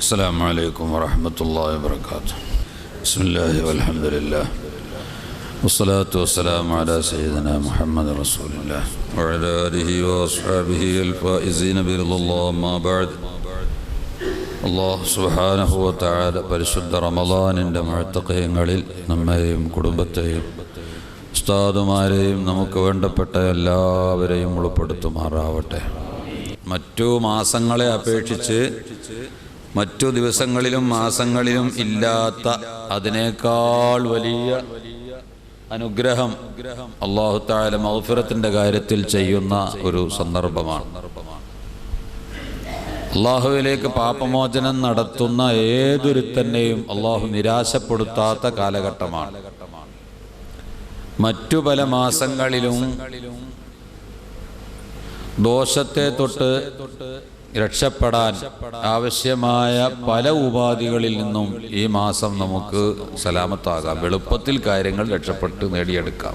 السلام عليكم ورحمة الله وبركاته. بسم الله والحمد لله والصلاة والسلام على سيدنا محمد رسول الله وعلى آله وأصحابه الفائزين برضا الله. ما بعد, അല്ലാഹു സുബ്ഹാനഹു വ തആല പരിശുദ്ധ റമളാനിൻ്റെ മുഅത്തഖീങ്ങളിൽ നമ്മെയും കുടുംബത്തെയും ഉസ്താദുമാരെയും നമുക്ക് വേണ്ടപ്പെട്ട എല്ലാവരെയും ഉൾപ്പെടുത്തുമാറാവട്ടെ. മറ്റു മാസങ്ങളെ അപേക്ഷിച്ച് മറ്റു ദിവസങ്ങളിലും മാസങ്ങളിലും ഇല്ലാത്ത അതിനേക്കാൾ വലിയ അനുഗ്രഹം അല്ലാഹു തആല മഗ്ഫിറത്തിൻ്റെ കാര്യത്തിൽ ചെയ്യുന്ന ഒരു സന്ദർഭമാണ്. അള്ളാഹുവിലേക്ക് പാപമോചനം നടത്തുന്ന ഏതൊരുത്തന്നെയും അള്ളാഹു നിരാശപ്പെടുത്താത്ത കാലഘട്ടമാണ്. മറ്റു പല മാസങ്ങളിലും ദോഷത്തെ തൊട്ട് രക്ഷപ്പെടാൻ ആവശ്യമായ പല ഉപാധികളിൽ നിന്നും ഈ മാസം നമുക്ക് സലാമത്താകാം. എളുപ്പത്തിൽ കാര്യങ്ങൾ രക്ഷപ്പെട്ട് നേടിയെടുക്കാം.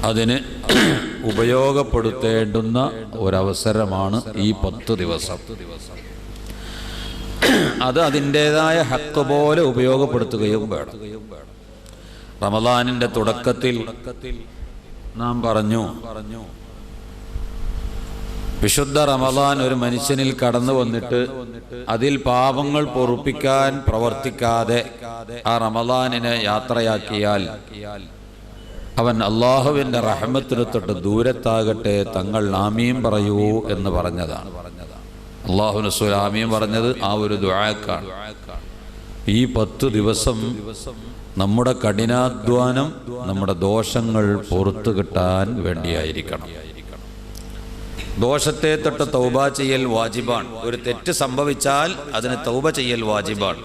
അതിന് ഉപയോഗപ്പെടുത്തേണ്ടുന്ന ഒരവസരമാണ് ഈ 10 ദിവസം. അത് അതിൻ്റെതായ ഹക്ക് പോലെ ഉപയോഗപ്പെടുത്തുകയും വേണം. റമളാനിൻ്റെ തുടക്കത്തിൽ നാം പറഞ്ഞു, വിശുദ്ധ റമളാൻ ഒരു മനുഷ്യനിൽ കടന്നു വന്നിട്ട് അതിൽ പാപങ്ങൾ പൊറുപ്പിക്കാൻ പ്രവർത്തിക്കാതെ ആ റമളാനിനെ യാത്രയാക്കിയാൽ അവൻ അള്ളാഹുവിൻ്റെ റഹ്മത്തിനെ തൊട്ട് ദൂരത്താകട്ടെ, തങ്ങൾ ആമീൻ പറയൂ എന്ന് പറഞ്ഞതാണ്. അള്ളാഹു റസൂൽ ആമീൻ പറഞ്ഞത് ആ ഒരു ദുആക്കാണ്. ഈ 10 ദിവസം നമ്മുടെ കഠിനാധ്വാനം നമ്മുടെ ദോഷങ്ങൾ പുറത്തു കിട്ടാൻ വേണ്ടിയായിരിക്കണം. ദോഷത്തെ തൊട്ട് തൗബ ചെയ്യൽ വാജിബാണ്. ഒരു തെറ്റ് സംഭവിച്ചാൽ അതിന് തൗബ ചെയ്യൽ വാജിബാണ്.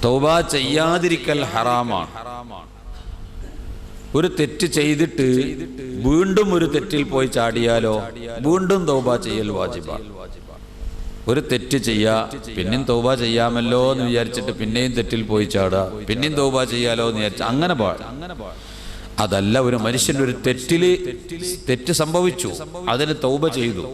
തൗബ ചെയ്യാതിരിക്കൽ ഹറാമാണ്. ഒരു തെറ്റ് ചെയ്തിട്ട് വീണ്ടും ഒരു തെറ്റിൽ പോയി ചാടിയാലോ വീണ്ടും തൗബ ചെയ്യൽ വാജിബാണ്. ഒരു തെറ്റ് ചെയ്യാ, പിന്നെയും തൗബ ചെയ്യാമല്ലോ എന്ന് വിചാരിച്ചിട്ട് പിന്നെയും തെറ്റിൽ പോയി ചാടുക, പിന്നെയും തൗബ ചെയ്യാലോ എന്ന് വിചാരിച്ച അങ്ങനെ പാടില്ല. അതല്ല, ഒരു മനുഷ്യൻ്റെ ഒരു തെറ്റ് സംഭവിച്ചു, അതിന് തൗബ ചെയ്തു,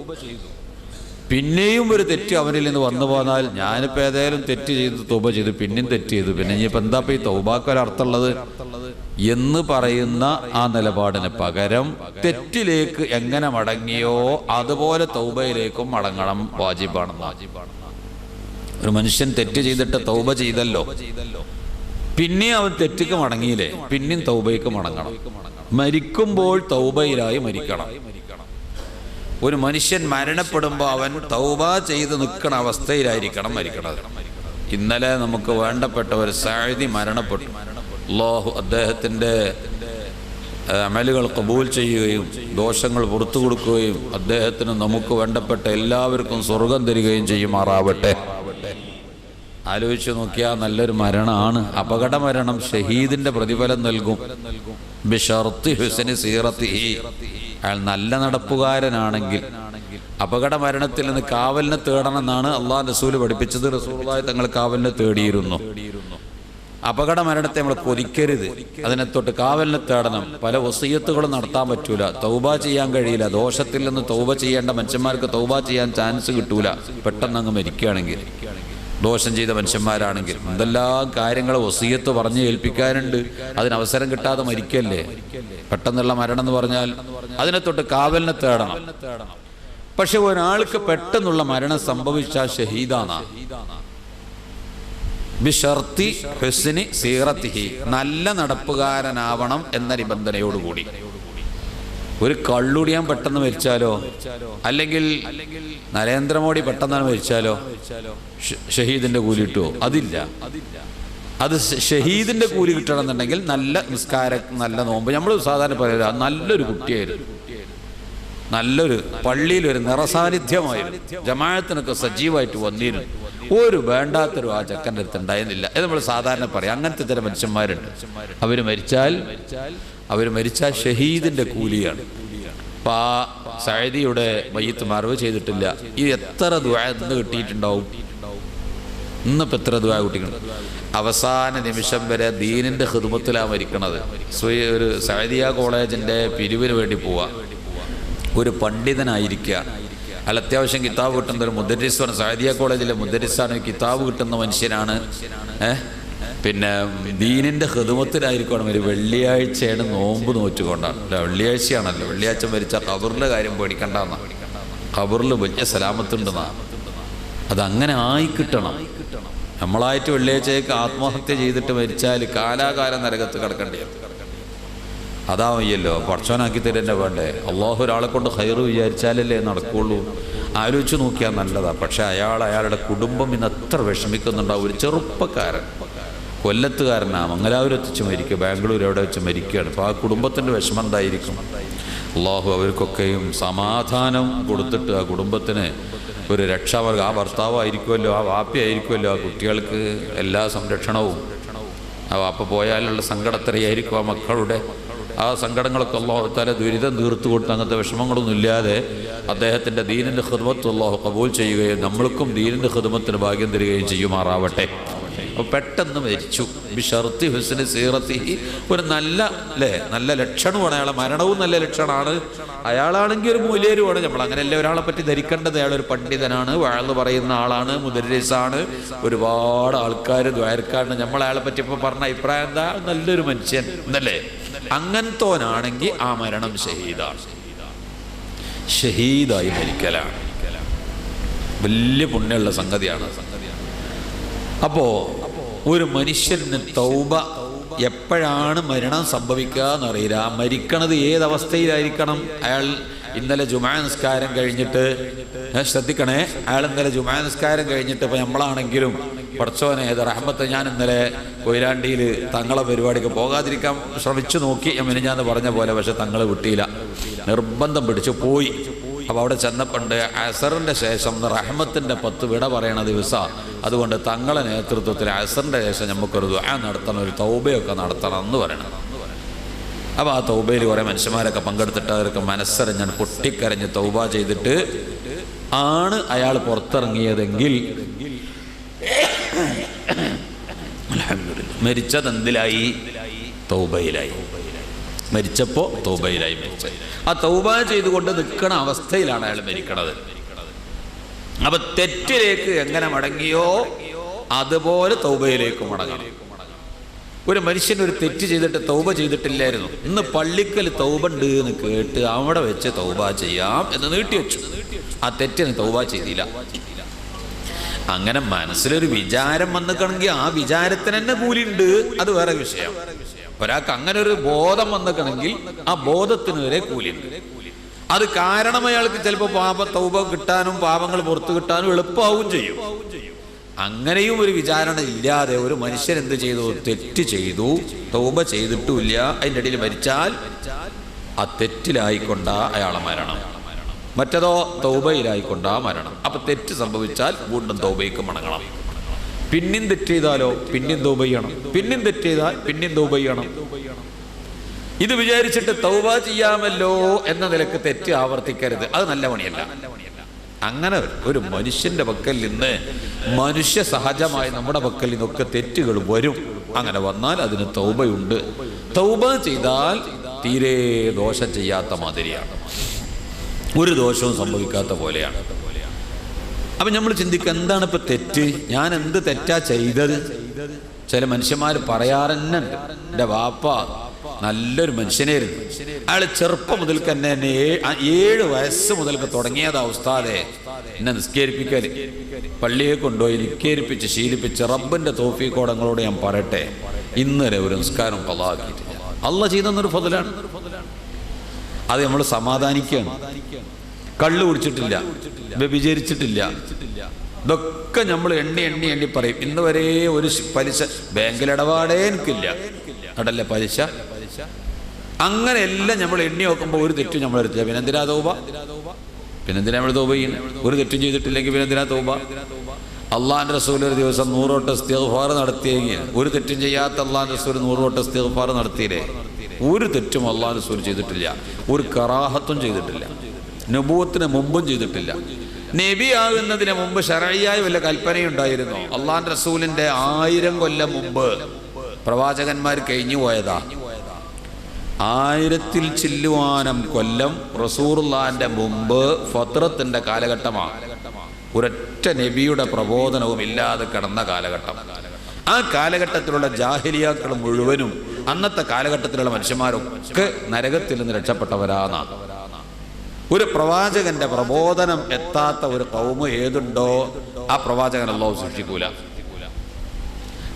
പിന്നെയും ഒരു തെറ്റ് അവനിൽ നിന്ന് വന്നു പോന്നാൽ ഞാനിപ്പോൾ ഏതായാലും തെറ്റ് ചെയ്തു തൗബ ചെയ്തു പിന്നെയും തെറ്റ് ചെയ്തു, പിന്നെ ഇനിയിപ്പോൾ എന്താ ഈ തൗബാക്കൊരർത്ഥമുള്ളത് എന്ന് പറയുന്ന ആ നിലപാടിന് പകരം തെറ്റിലേക്ക് എങ്ങനെ മടങ്ങിയോ അതുപോലെ തൗബയിലേക്കും മടങ്ങണം, വാജിബാണെന്ന്. ഒരു മനുഷ്യൻ തെറ്റ് ചെയ്തിട്ട് തൗബ ചെയ്തല്ലോ, പിന്നെ അവൻ തെറ്റിക്ക് മടങ്ങിയില്ലേ, പിന്നെയും തൗബയ്ക്ക് മടങ്ങണം. മരിക്കുമ്പോൾ തൗബയിലായി മരിക്കണം. ഒരു മനുഷ്യൻ മരണപ്പെടുമ്പോൾ അവൻ തൗബ ചെയ്ത് നിൽക്കുന്ന അവസ്ഥയിലായിരിക്കണം മരിക്കണത്. ഇന്നലെ നമുക്ക് വേണ്ടപ്പെട്ട ഒരു സഅദി മരണപ്പെട്ടു. അല്ലാഹു അദ്ദേഹത്തിൻ്റെ അമലുകൾ ഖബൂൽ ചെയ്യുകയും ദോഷങ്ങൾ പുറത്തു കൊടുക്കുകയും അദ്ദേഹത്തിന് നമുക്ക് വേണ്ടപ്പെട്ട എല്ലാവർക്കും സ്വർഗം തരികയും ചെയ്യുമാറാവട്ടെ. ആലോചിച്ച് നോക്കിയാൽ നല്ലൊരു മരണമാണ്. അപകട മരണം ഷഹീദിന്റെ പ്രതിഫലം നൽകും. ബിശർത്തി ഹുസ്നി സീറത്തിഹി, അയാൾ നല്ല നടപ്പുകാരനാണെങ്കിൽ അപകട മരണത്തിൽ നിന്ന് കാവലിനെ തേടണമെന്നാണ് അള്ളാഹു റസൂൽ പഠിപ്പിച്ചത്. റസൂലുള്ളാഹി തങ്ങൾ കാവലിനെ തേടിയിരുന്നു. അപകട മരണത്തെ നമ്മൾ കൊതിക്കരുത്, അതിനെ തൊട്ട് കാവലിനെ തേടണം. പല വസിയത്തുകളും നടത്താൻ പറ്റൂല, തൗബ ചെയ്യാൻ കഴിയില്ല. ദോഷത്തിൽ നിന്ന് തൗബ ചെയ്യേണ്ട മനുഷ്യന്മാർക്ക് തൗബ ചെയ്യാൻ ചാൻസ് കിട്ടൂല, പെട്ടെന്ന് അങ്ങ് മരിക്കുകയാണെങ്കിൽ. ദോഷം ചെയ്ത മനുഷ്യന്മാരാണെങ്കിൽ എന്തെല്ലാം കാര്യങ്ങൾ വസിയത്ത് പറഞ്ഞ് ഏൽപ്പിക്കാനുണ്ട്, അതിനവസരം കിട്ടാതെ മരിക്കല്ലേ. പെട്ടെന്നുള്ള മരണം എന്ന് പറഞ്ഞാൽ അതിനെ തൊട്ട് കാവലിനെ തേടണം. പക്ഷെ ഒരാൾക്ക് പെട്ടെന്നുള്ള മരണം സംഭവിച്ചാൽ ഷഹീദാണ്. ബിശർത്തി ഹുസ്നി സീറത്തിഹി, നല്ല നടപ്പുകാരനാവണം എന്ന നിബന്ധനയോടുകൂടി. ഒരു കള്ളുടിയാൻ പെട്ടെന്ന് മരിച്ചാലോ, അല്ലെങ്കിൽ നരേന്ദ്രമോദി പെട്ടെന്നാണ് മരിച്ചാലോ ഷഹീദിന്റെ കൂലി കിട്ടുമോ? അതില്ല. അത് ഷഹീദിന്റെ കൂലി കിട്ടണമെന്നുണ്ടെങ്കിൽ നല്ല നിസ്കാരം, നല്ല നോമ്പ്. നമ്മൾ സാധാരണ പറയുക നല്ലൊരു കുട്ടിയായിരുന്നു, നല്ലൊരു പള്ളിയിലൊരു നിറസാന്നിധ്യമായിരുന്നു, ജമാഅത്തിനൊക്കെ സജീവമായിട്ട് വന്നിരുന്നു, ഒരു വേണ്ടാത്തൊരു ആ ചെക്കൻ്റെ അടുത്ത് ഉണ്ടായിരുന്നില്ല എന്ന് നമ്മൾ സാധാരണ പറയും. അങ്ങനത്തെ ചില മനുഷ്യന്മാരുണ്ട്. അവർ മരിച്ചാൽ ഷഹീദിന്റെ കൂലിയാണ്. അപ്പം ആ സഅദിയുടെ മയ്യിത്ത് മറവ് ചെയ്തിട്ടില്ല. ഈ എത്ര ദുആ ഇന്ന് കിട്ടിയിട്ടുണ്ടാവും? ഇന്നിപ്പോൾ എത്ര ദുആ കിട്ടിയിട്ടുണ്ട്? അവസാന നിമിഷം വരെ ദീനിന്റെ ഖിദ്മത്തിലാണ് മരിക്കണത്. ഒരു സഅദിയ കോളേജിന്റെ പിരിവിന് വേണ്ടി പോവാ, ഒരു പണ്ഡിതനായിരിക്കുക, അയാൾ അത്യാവശ്യം കിതാബ് കിട്ടുന്ന ഒരു മുദരിസാണ്, സഅദിയ കോളേജിലെ മുദരിസാണ്, കിതാബ് കിട്ടുന്ന മനുഷ്യനാണ്. പിന്നെ ദീനിൻ്റെ ഖിദ്മത്തിലായിരിക്കണം. ഒരു വെള്ളിയാഴ്ചയാണ് നോമ്പ് നോറ്റുകൊണ്ടാണ്. വെള്ളിയാഴ്ചയാണല്ലോ, വെള്ളിയാഴ്ച മരിച്ച ഖബറിൻ്റെ കാര്യം പേടിക്കണ്ടെന്നാണ്. ഖബറിൽ വലിയ സലാമത്തുണ്ടെന്നാണ്. അതങ്ങനെ ആയി കിട്ടണം. നമ്മളായിട്ട് വെള്ളിയാഴ്ചയൊക്കെ ആത്മഹത്യ ചെയ്തിട്ട് മരിച്ചാൽ കാലാകാലം നരകത്ത് കിടക്കേണ്ടി വരും. അതാ വയ്യല്ലോ, പടച്ചോനാക്കി തരുന്നെ വേണ്ടേ. അള്ളാഹു ഒരാളെ കൊണ്ട് ഖൈറ് വിചാരിച്ചാലല്ലേ നടക്കുള്ളൂ. ആലോചിച്ച് നോക്കിയാൽ നല്ലതാണ്. പക്ഷെ അയാളുടെ കുടുംബം ഇന്ന് എത്ര വിഷമിക്കുന്നുണ്ടാവും. ഒരു ചെറുപ്പക്കാരൻ, കൊല്ലത്തുകാരനാണ്, മംഗലാപുരത്ത് വെച്ച് മരിക്കുക, ബാംഗ്ലൂർ എവിടെ വെച്ച് മരിക്കുകയാണ്. അപ്പോൾ ആ കുടുംബത്തിൻ്റെ വിഷമം എന്തായിരിക്കും. അള്ളാഹു അവർക്കൊക്കെയും സമാധാനം കൊടുത്തിട്ട് ആ കുടുംബത്തിന് ഒരു രക്ഷാമാർഗം. ആ ഭർത്താവായിരിക്കുമല്ലോ, ആ വാപ്പയായിരിക്കുമല്ലോ, ആ കുട്ടികൾക്ക് എല്ലാ സംരക്ഷണവും. ആ വാപ്പ പോയാലുള്ള സങ്കടത്തരയായിരിക്കും ആ മക്കളുടെ. ആ സങ്കടങ്ങളൊക്കെ അള്ളാഹു തആല ദുരിതം തീർത്തു കൊടുത്ത് അങ്ങനത്തെ വിഷമങ്ങളൊന്നും ഇല്ലാതെ അദ്ദേഹത്തിൻ്റെ ദീനിൻ്റെ ഖിദ്മത്ത് അള്ളാഹു കബൂൽ ചെയ്യുകയും നമ്മൾക്കും ദീനിൻ്റെ ഖിദ്മത്തിന് ഭാഗ്യം തരികയും ചെയ്യുമാറാവട്ടെ. അപ്പോൾ പെട്ടെന്ന് മരിച്ചു. ബിശർത്തി ഹുസ്നി സീറത്തിഹി, ഒരു നല്ല നല്ല ലക്ഷണമാണ് അയാളെ. മരണവും നല്ല ലക്ഷണമാണ്. അയാളാണെങ്കിൽ ഒരു മൂല്യരുമാണ്. നമ്മൾ അങ്ങനെയല്ല ഒരാളെ പറ്റി ധരിക്കേണ്ടത്. അയാളൊരു പണ്ഡിതനാണ്, വഅള് പറയുന്ന ആളാണ്, മുദരിസാണ്, ഒരുപാട് ആൾക്കാർ ദ്വാരക്കാരാണ്. നമ്മൾ അയാളെ പറ്റി ഇപ്പോൾ പറഞ്ഞ അഭിപ്രായം എന്താ, നല്ലൊരു മനുഷ്യൻ എന്നല്ലേ. അങ്ങനത്തോനാണെങ്കിൽ ആ മരണം ഷഹീദായി മരിക്കലാണ്. വലിയ പുണ്യമുള്ള സംഗതിയാണ്. അപ്പോൾ ഒരു മനുഷ്യന് തൗബ എപ്പോഴാണ് മരണം സംഭവിക്കുക എന്നറിയില്ല. മരിക്കണത് ഏതവസ്ഥയിലായിരിക്കണം. അയാൾ ഇന്നലെ ജുമാ നിസ്കാരം കഴിഞ്ഞിട്ട്, ശ്രദ്ധിക്കണേ, അയാൾ ഇന്നലെ ജുമാ നിസ്കാരം കഴിഞ്ഞിട്ട്, ഇപ്പോൾ നമ്മളാണെങ്കിലും പടച്ചോനെ ഏത് റഹ്മത്ത്, ഞാൻ ഇന്നലെ കൊയിലാണ്ടിയിൽ തങ്ങളെ പരിപാടിക്ക് പോകാതിരിക്കാൻ ശ്രമിച്ചു നോക്കി, ഞാൻ പറഞ്ഞ പോലെ. പക്ഷെ തങ്ങൾ വിട്ടില്ല, നിർബന്ധം പിടിച്ചു പോയി. അപ്പോൾ അവിടെ ചെന്നപ്പണ്ട് അസറിൻ്റെ ശേഷം റഹ്മത്തിൻ്റെ 10 വിട പറയണ ദിവസം. അതുകൊണ്ട് തങ്ങളെ നേതൃത്വത്തിൽ അസറിൻ്റെ ശേഷം നമുക്കൊരു ദുആ നടത്തണം, ഒരു തൗബയൊക്കെ നടത്തണം എന്ന് പറയണം. അപ്പോൾ ആ തൗബയിൽ കുറേ മനുഷ്യന്മാരൊക്കെ പങ്കെടുത്തിട്ട് അവരൊക്കെ മനസ്സറിഞ്ഞാൽ പൊട്ടിക്കരഞ്ഞ് തൗബ ചെയ്തിട്ട് ആണ് അയാൾ പുറത്തിറങ്ങിയതെങ്കിൽ മരിച്ചത് എന്തിലായി? തൗബയിലായി. മരിച്ചപ്പോൾ തൗബയിലായി മരിച്ചത്. ആ തൗബ ചെയ്തുകൊണ്ട് നിൽക്കുന്ന അവസ്ഥയിലാണ് അയാൾ മരിക്കണത്. അപ്പൊ തെറ്റിലേക്ക് എങ്ങനെ മടങ്ങിയോ അതുപോലെ തൗബയിലേക്ക് മടങ്ങണം. ഒരു മനുഷ്യൻ ഒരു തെറ്റ് ചെയ്തിട്ട് തൗബ ചെയ്തിട്ടില്ലായിരുന്നു, ഇന്ന് പള്ളിക്കൽ തൗബ ഉണ്ട് എന്ന് കേട്ട് അവിടെ വെച്ച് തൗബ ചെയ്യാം എന്ന് നീട്ടിവെച്ചു. ആ തെറ്റിന് തൗബ ചെയ്തില്ല. അങ്ങനെ മനസ്സിലൊരു വിചാരം വന്നിക്കണമെങ്കിൽ ആ വിചാരത്തിന് തന്നെ കൂലിയുണ്ട്, അത് വേറെ വിഷയം. ഒരാൾക്ക് അങ്ങനെ ഒരു ബോധം വന്നിക്കണമെങ്കിൽ ആ ബോധത്തിന് വരെ കൂലിയുണ്ട്. അത് കാരണം അയാൾക്ക് ചിലപ്പോൾ തൗബ കിട്ടാനും പാപങ്ങൾ പുറത്തു കിട്ടാനും എളുപ്പമാവും ചെയ്യും. അങ്ങനെയും ഒരു വിചാരണ ഇല്ലാതെ ഒരു മനുഷ്യൻ എന്ത് ചെയ്തു? തെറ്റ് ചെയ്തു, തൗബ ചെയ്തിട്ടുമില്ല, അതിൻ്റെ ഇടയിൽ മരിച്ചാൽ ആ തെറ്റിലായിക്കൊണ്ടാ അയാളെ മരണം. മറ്റതോ തൗബയിലായിക്കൊണ്ടാ മരണം. അപ്പൊ തെറ്റ് സംഭവിച്ചാൽ വീണ്ടും തൗബയ്ക്ക് മടങ്ങണം. പിന്നെയും തെറ്റ് ചെയ്താലോ പിന്നെയും തൗബ ചെയ്യണം, പിന്നെയും തെറ്റ് ചെയ്താൽ പിന്നെയും തൗബ ചെയ്യണം. ഇത് വിചാരിച്ചിട്ട് തൗബ ചെയ്യാമല്ലോ എന്ന നിലക്ക് തെറ്റ് ആവർത്തിക്കരുത്. അത് നല്ല പണിയല്ല. അങ്ങനെ ഒരു മനുഷ്യന്റെ പക്കൽ നിന്ന്, മനുഷ്യ സഹജമായി നമ്മുടെ പക്കൽ നിന്നൊക്കെ തെറ്റുകൾ വരും. അങ്ങനെ വന്നാൽ അതിന് തൗബയുണ്ട്. തൗബ ചെയ്താൽ തീരെ ദോഷം ചെയ്യാത്ത മാതിരിയാണ്, ഒരു ദോഷവും സംഭവിക്കാത്ത പോലെയാണ്. അപ്പൊ നമ്മൾ ചിന്തിക്കുക, എന്താണ് ഇപ്പൊ തെറ്റ്? ഞാൻ എന്ത് തെറ്റാ ചെയ്തത്? ചില മനുഷ്യന്മാർ പറയാറെന്നുണ്ട്, എൻ്റെ വാപ്പ നല്ലൊരു മനുഷ്യനായിരുന്നു, അയാൾ ചെറുപ്പം മുതൽക്ക് എന്നെ 7 വയസ്സ് മുതൽക്ക് തുടങ്ങിയതാ ഉസ്താദെ എന്നെ നിസ്കരിപ്പിക്കല്. പള്ളിയെ കൊണ്ടുപോയി നിസ്കരിപ്പിച്ച് ശീലിപ്പിച്ച് റബ്ബിന്റെ തൗഫീഖോടങ്ങളോട് ഞാൻ പറയട്ടെ, ഇന്നലെ ഒരു നിസ്കാരം ഖളാക്കിയിട്ടില്ല. അള്ളാഹ് ചെയ്തെന്നൊരു ഫضലാണ്. അത് നമ്മൾ സമാധാനിക്കുകയാണ്. കള്ളു കുടിച്ചിട്ടില്ല, വ്യഭിചരിച്ചിട്ടില്ല, ഇതൊക്കെ നമ്മൾ എണ്ണി പറയും. ഇന്ന് വരെ ഒരു പലിശ ബാങ്കിലിടപാടേ എനിക്കില്ല, അതല്ലേ പലിശ. അങ്ങനെയെല്ലാം നമ്മൾ എണ്ണി നോക്കുമ്പോൾ ഒരു തെറ്റും നമ്മൾ എടുത്തില്ല. പിന്നെന്തിനാ തൗബ? പിന്നെന്തിനാ നമ്മൾ തൗബ ചെയ്യുന്നത്? ഒരു തെറ്റും ചെയ്തിട്ടില്ലെങ്കിൽ പിന്നെന്തിനാ തൗബ? അള്ളാഹുവിന്റെ റസൂൽ ഒരു ദിവസം 100 വട്ടം ഇസ്തിഗ്ഫാർ നടത്തിയെങ്കിൽ, ഒരു തെറ്റും ചെയ്യാത്ത അള്ളാഹുവിന്റെ റസൂൽ 100 വട്ടം ഇസ്തിഗ്ഫാർ നടത്തിയില്ലേ? ഒരു തെറ്റും അള്ളാഹുവിന്റെ റസൂൽ ചെയ്തിട്ടില്ല, ഒരു കറാഹത്തും ചെയ്തിട്ടില്ല, നബുവത്തിന് മുമ്പും ചെയ്തിട്ടില്ല. നബി ആകുന്നതിന് മുമ്പ് ശരഈയായ വല്ല കൽപ്പനയുണ്ടായിരുന്നു? അള്ളാഹുവിന്റെ റസൂലിന്റെ 1000 കൊല്ലം മുമ്പ് പ്രവാചകന്മാർ കഴിഞ്ഞു പോയതാ. 1000-ൽ ചില്ലുവാനം കൊല്ലം റസൂലുള്ളാഹിന്റെ മുമ്പ് ഫത്രത്തിന്റെ കാലഘട്ടമാണ്. ഒരൊറ്റ നബിയുടെ പ്രബോധനവും ഇല്ലാതെ കിടന്ന കാലഘട്ടം. ആ കാലഘട്ടത്തിലുള്ള ജാഹിലിയാക്കൾ മുഴുവനും അന്നത്തെ കാലഘട്ടത്തിലുള്ള മനുഷ്യന്മാരൊക്കെ നരകത്തിൽ നിന്ന് രക്ഷപ്പെട്ടവരാണ്. ഒരു പ്രവാചകന്റെ പ്രബോധനം എത്താത്ത ഒരു ഖൗമ് ഏതുണ്ടോ ആ പ്രവാചകൻ അല്ലാഹു സൃഷ്ടിക്കൂല.